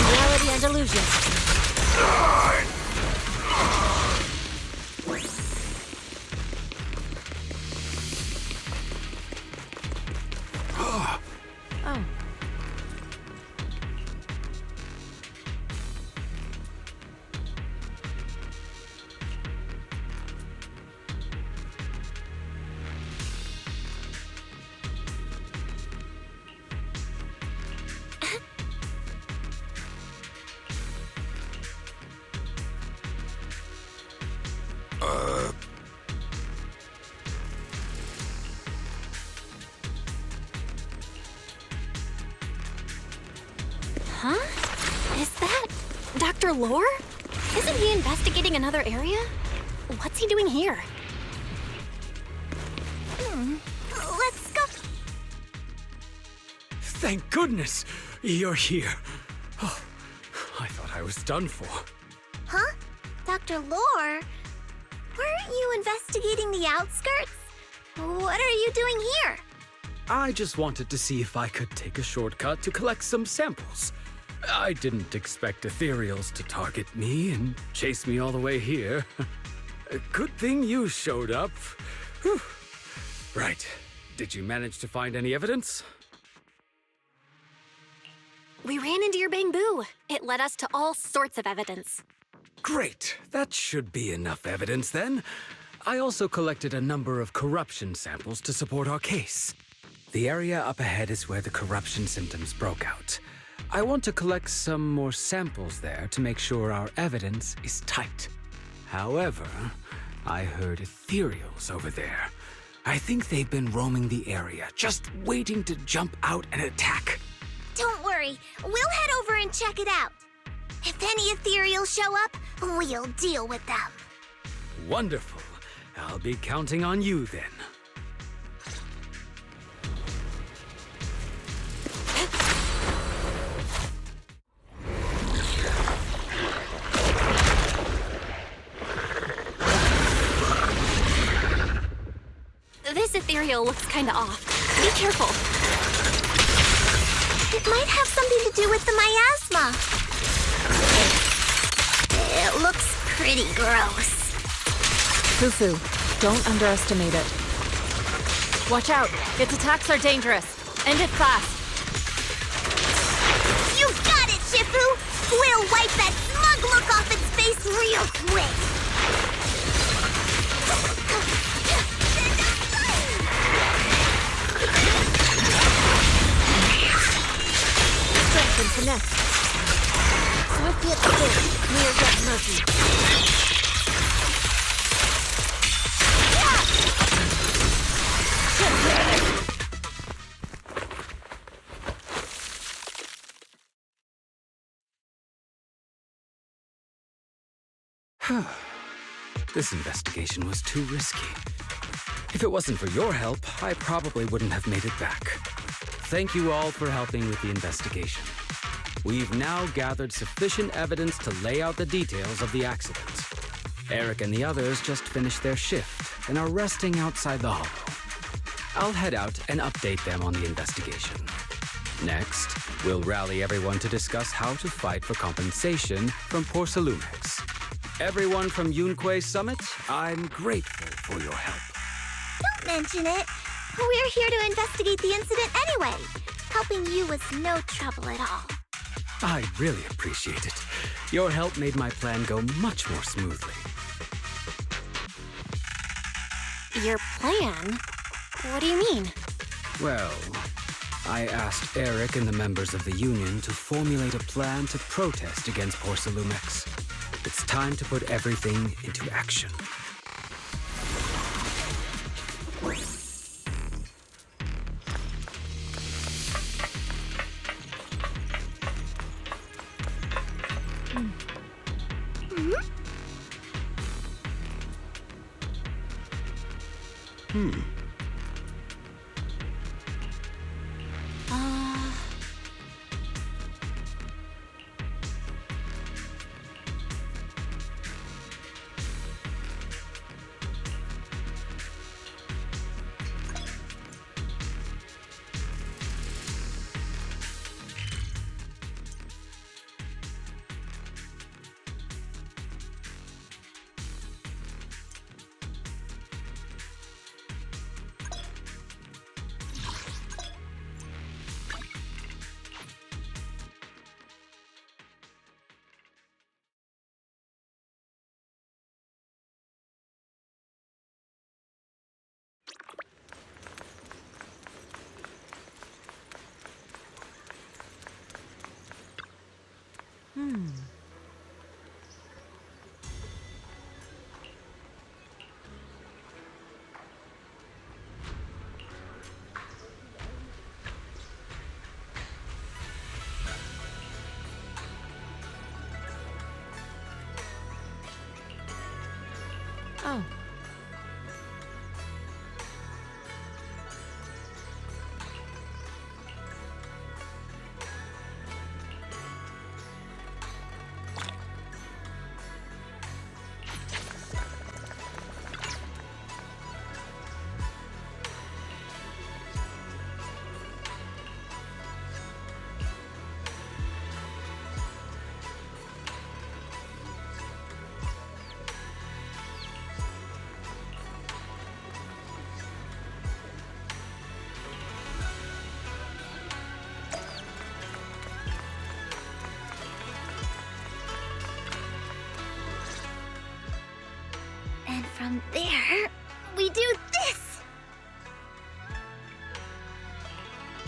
Reality and illusion. Oh. Huh? Is that Dr. Lore? Isn't he investigating another area? What's he doing here? Let's go. Thank goodness you're here. Oh, I thought I was done for. Huh? Dr. Lore? Weren't you investigating the outskirts? What are you doing here? I just wanted to see if I could take a shortcut to collect some samples. I didn't expect ethereals to target me and chase me all the way here. Good thing you showed up. Whew. Right. Did you manage to find any evidence? We ran into your bamboo. It led us to all sorts of evidence. Great. That should be enough evidence then. I also collected a number of corruption samples to support our case. The area up ahead is where the corruption symptoms broke out. I want to collect some more samples there to make sure our evidence is tight. However, I heard ethereals over there. I think they've been roaming the area, just waiting to jump out and attack. Don't worry, we'll head over and check it out. If any ethereals show up, we'll deal with them. Wonderful. I'll be counting on you then. This ethereal looks kinda off. Be careful. It might have something to do with the miasma. It looks pretty gross. Fufu, don't underestimate it. Watch out! Its attacks are dangerous. End it fast. You got it, Shifu! We'll wipe that smug look off its face real quick. Strength and finesse. Swift yet still, near yet murky. This investigation was too risky. If it wasn't for your help, I probably wouldn't have made it back. Thank you all for helping with the investigation. We've now gathered sufficient evidence to lay out the details of the accident. Eric and the others just finished their shift and are resting outside the hollow. I'll head out and update them on the investigation. Next, we'll rally everyone to discuss how to fight for compensation from Peninsula. Everyone from Yunquei Summit, I'm grateful for your help. Don't mention it. We're here to investigate the incident anyway. Helping you was no trouble at all. I really appreciate it. Your help made my plan go much more smoothly. Your plan? What do you mean? Well, I asked Eric and the members of the Union to formulate a plan to protest against Peninsula. It's time to put everything into action. from there, we do this!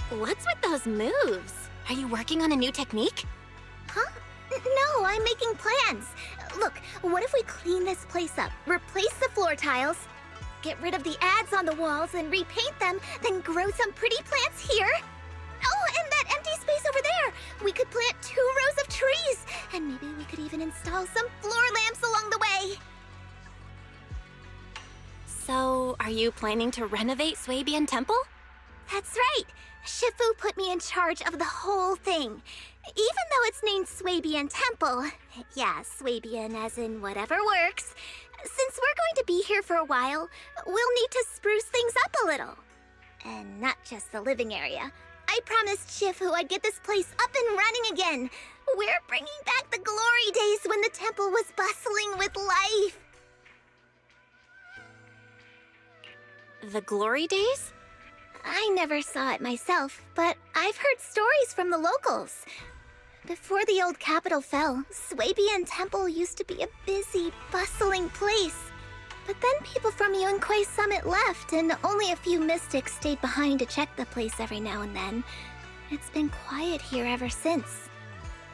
What's with those moves? Are you working on a new technique? Huh? No, I'm making plans. Look, what if we clean this place up, replace the floor tiles, get rid of the ads on the walls and repaint them, then grow some pretty plants here? Oh, and that empty space over there! We could plant 2 rows of trees, and maybe we could even install some floor lamps along the way. So, are you planning to renovate Swabian Temple? That's right! Shifu put me in charge of the whole thing. Even though it's named Swabian Temple, yeah, Swabian as in whatever works, since we're going to be here for a while, we'll need to spruce things up a little. And not just the living area. I promised Shifu I'd get this place up and running again. We're bringing back the glory days when the temple was bustling with life. The glory days? I never saw it myself, but I've heard stories from the locals. Before the old capital fell, Swabian Temple used to be a busy, bustling place. But then people from Yunquei Summit left, and only a few mystics stayed behind to check the place every now and then. It's been quiet here ever since.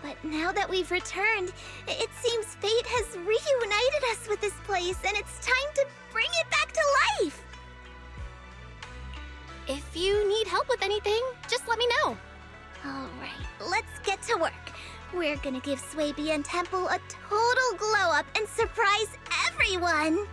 But now that we've returned, it seems fate has reunited us with this place, and it's time to bring it back to life! If you need help with anything, just let me know. Alright, let's get to work. We're gonna give Swabian Temple a total glow-up and surprise everyone!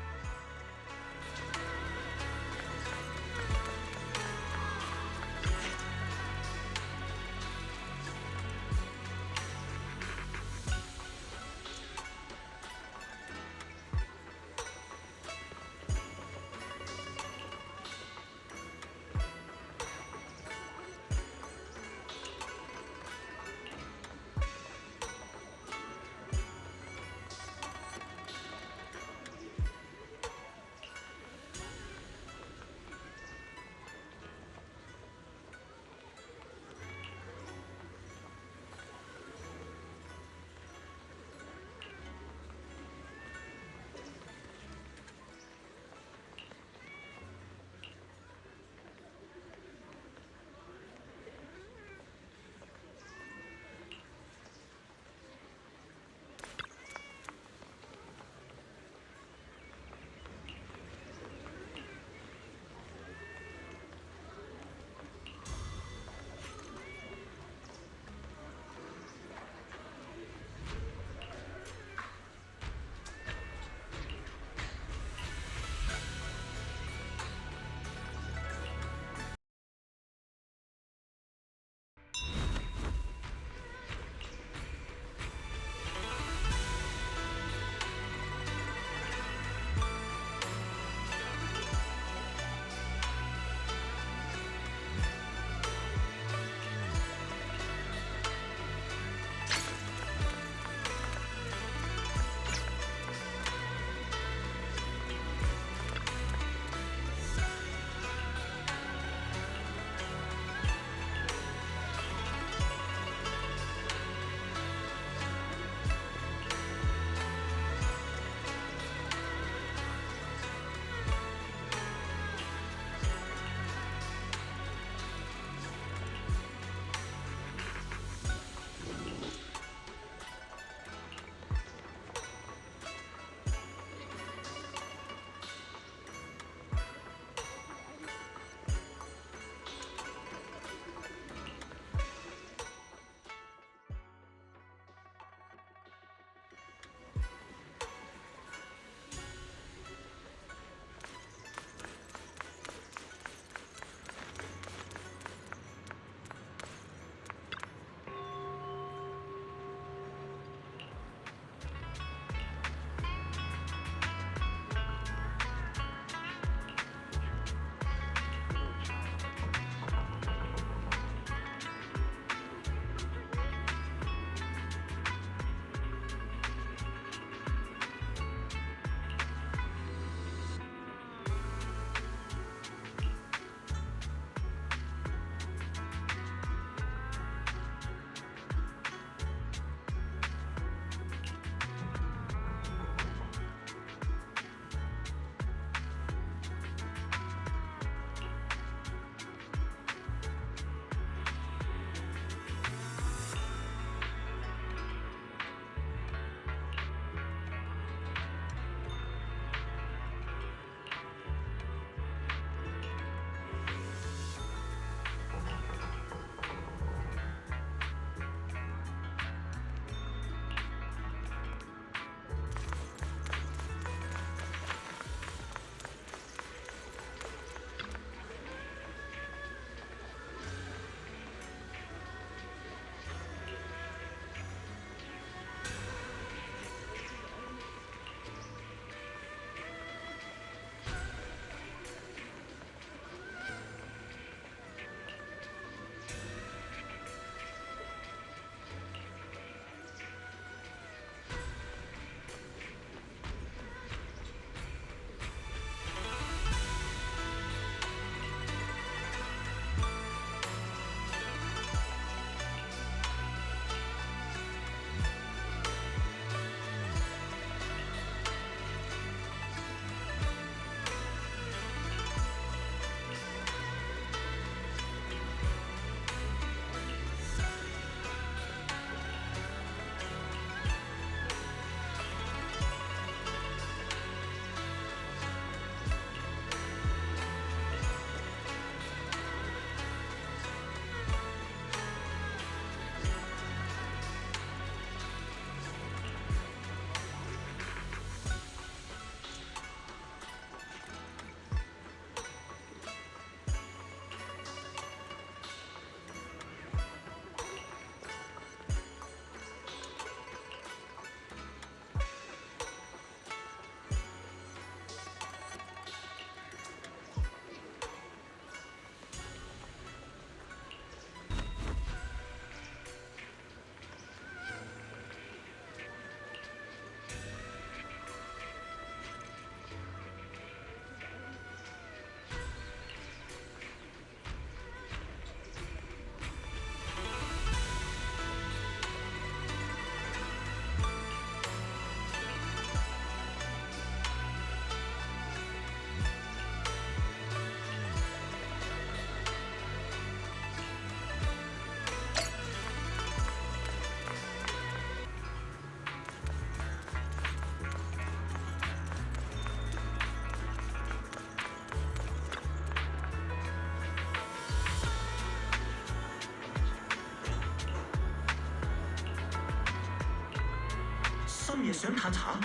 深夜想嘆茶？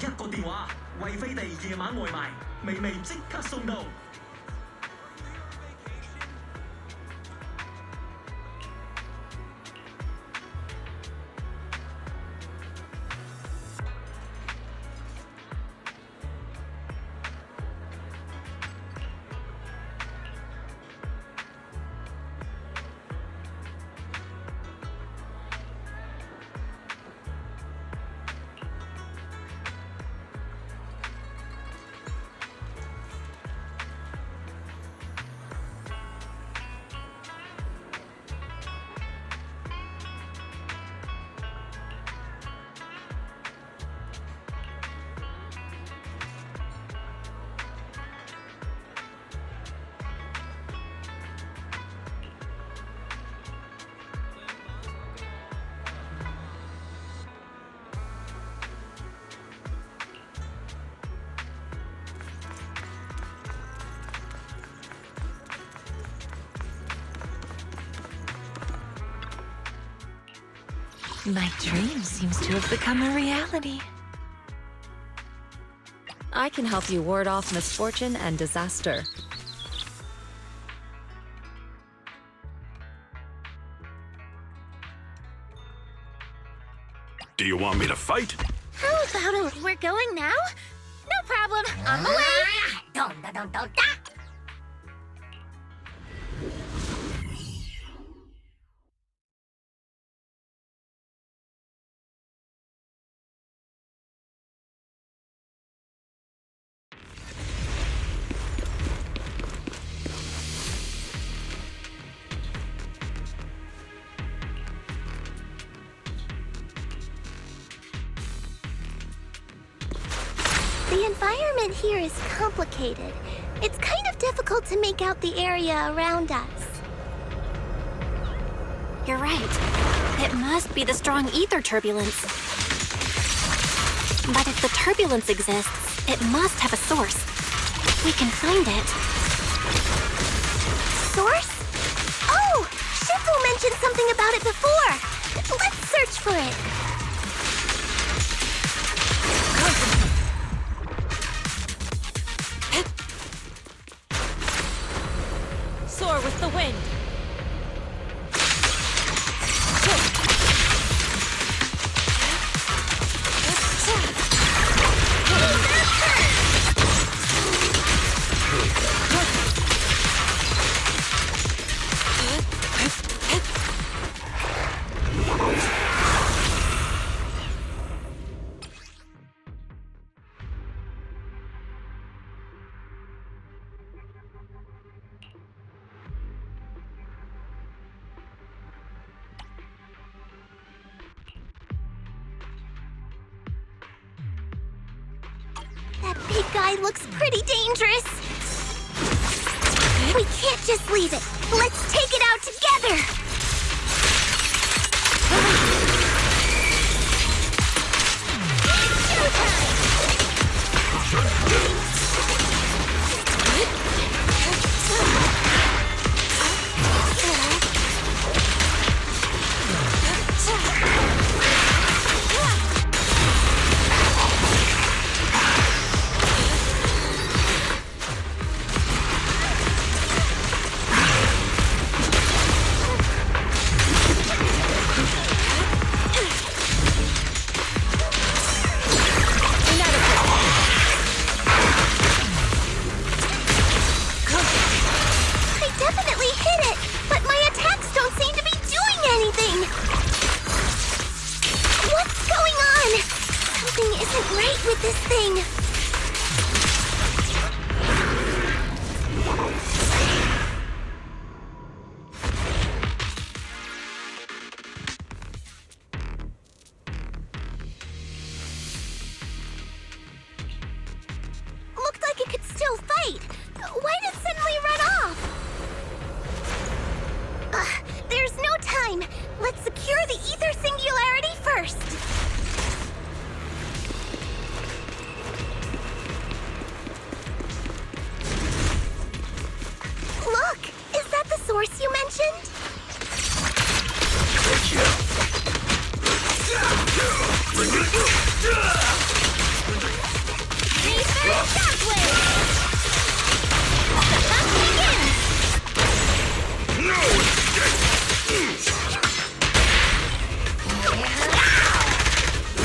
一個電話，惠飛地夜晚外賣，微微即刻送到。My dream seems to have become a reality. I can help you ward off misfortune and disaster. Do you want me to fight? How about we're going now? No problem. On the way. The environment here is complicated. It's kind of difficult to make out the area around us. You're right. It must be the strong ether turbulence. But if the turbulence exists, it must have a source. We can find it. Source? Oh! Shifu mentioned something about it before! Let's search for it! Soar with the wind. That big guy looks pretty dangerous. We can't just leave it. Let's take it out together.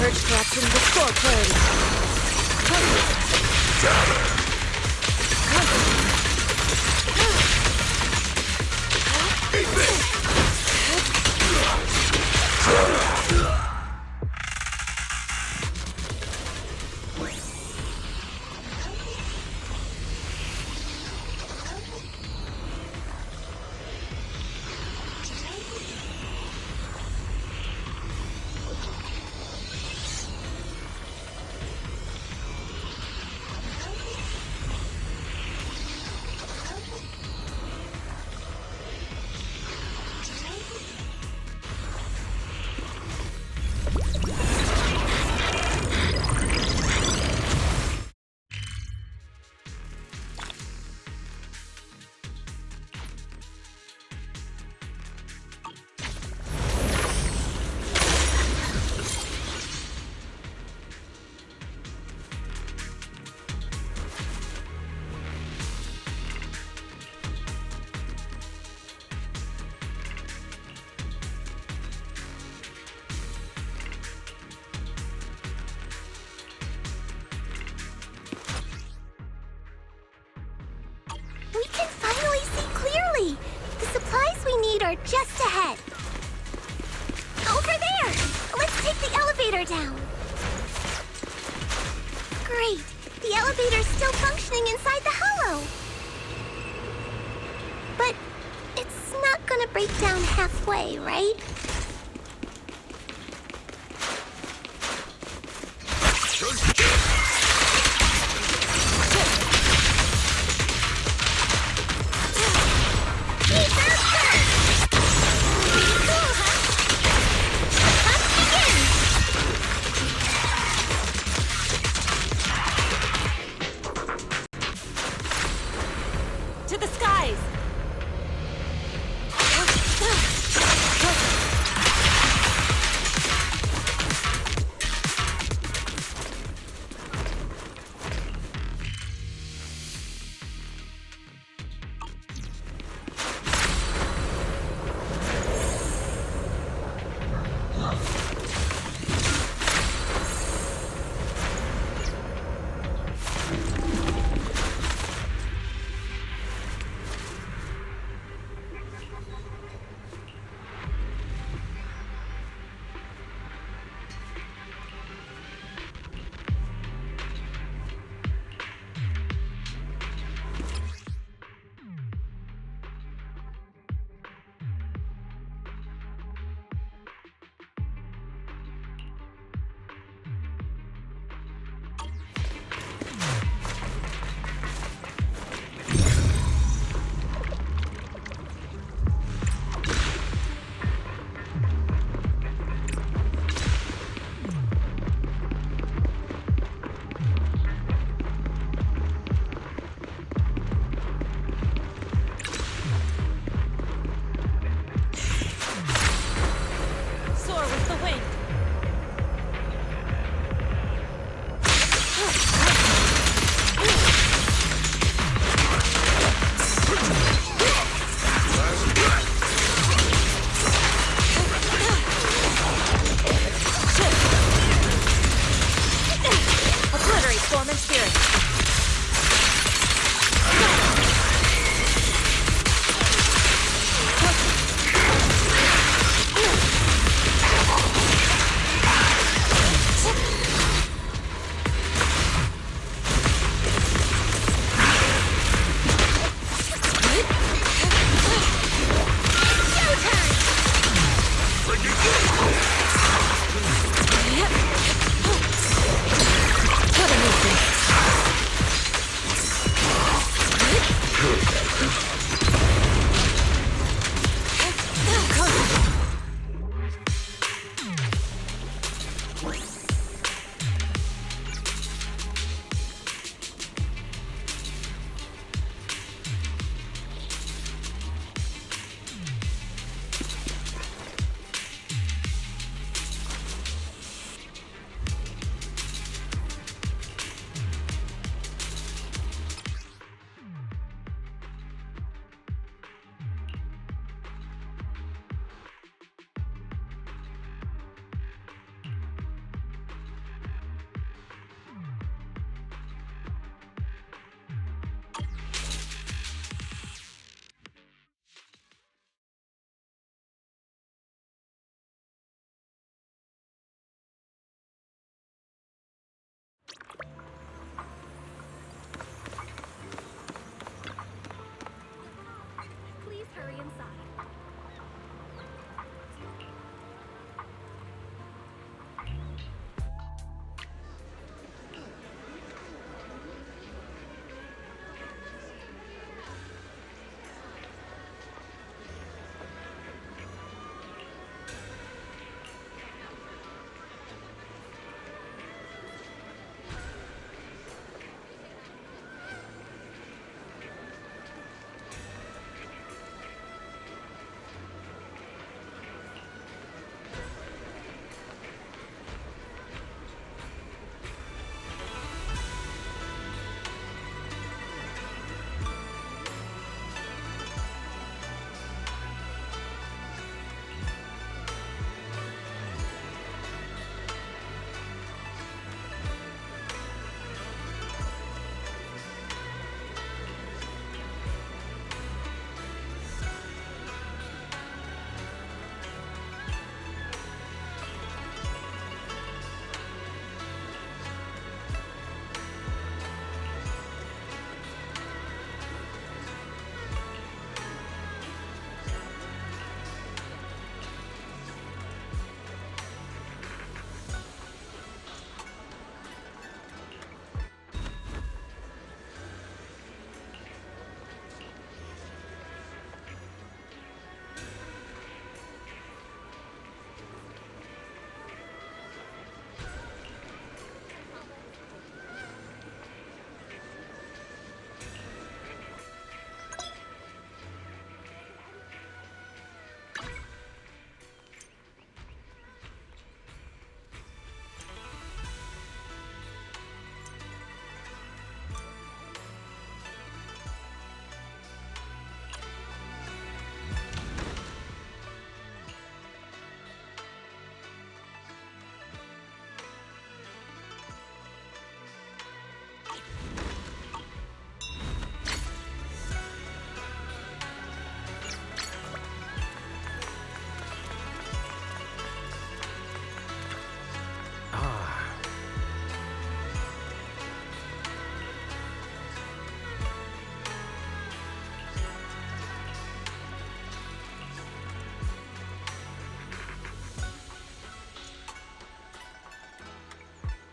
Purge corruption, restore We can finally see clearly! The supplies we need are just ahead. Over there! Let's take the elevator down. Great! The elevator's still functioning inside the hollow. But it's not gonna break down halfway, right? To the skies!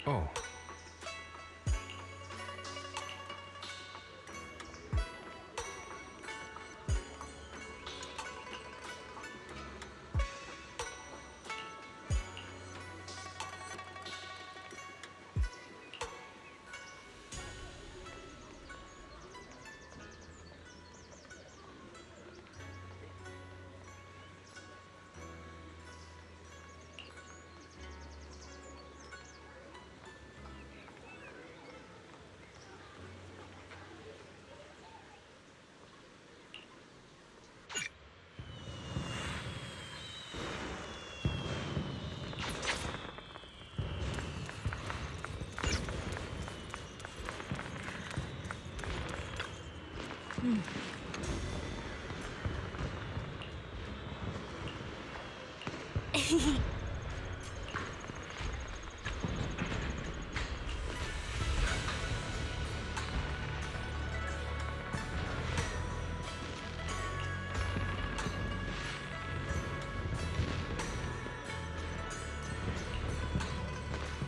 Oh.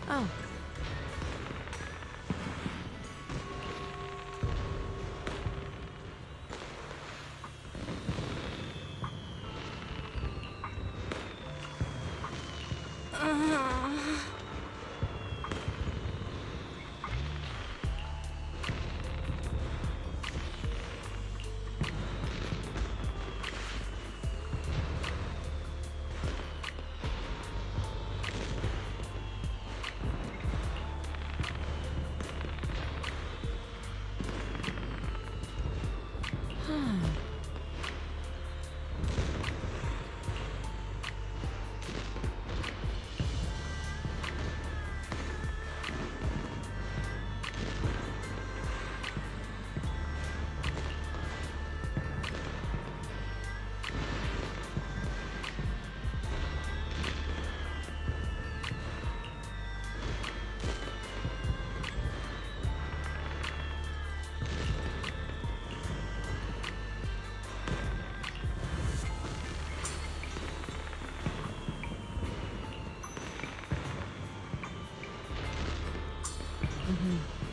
Oh. Mm-hmm.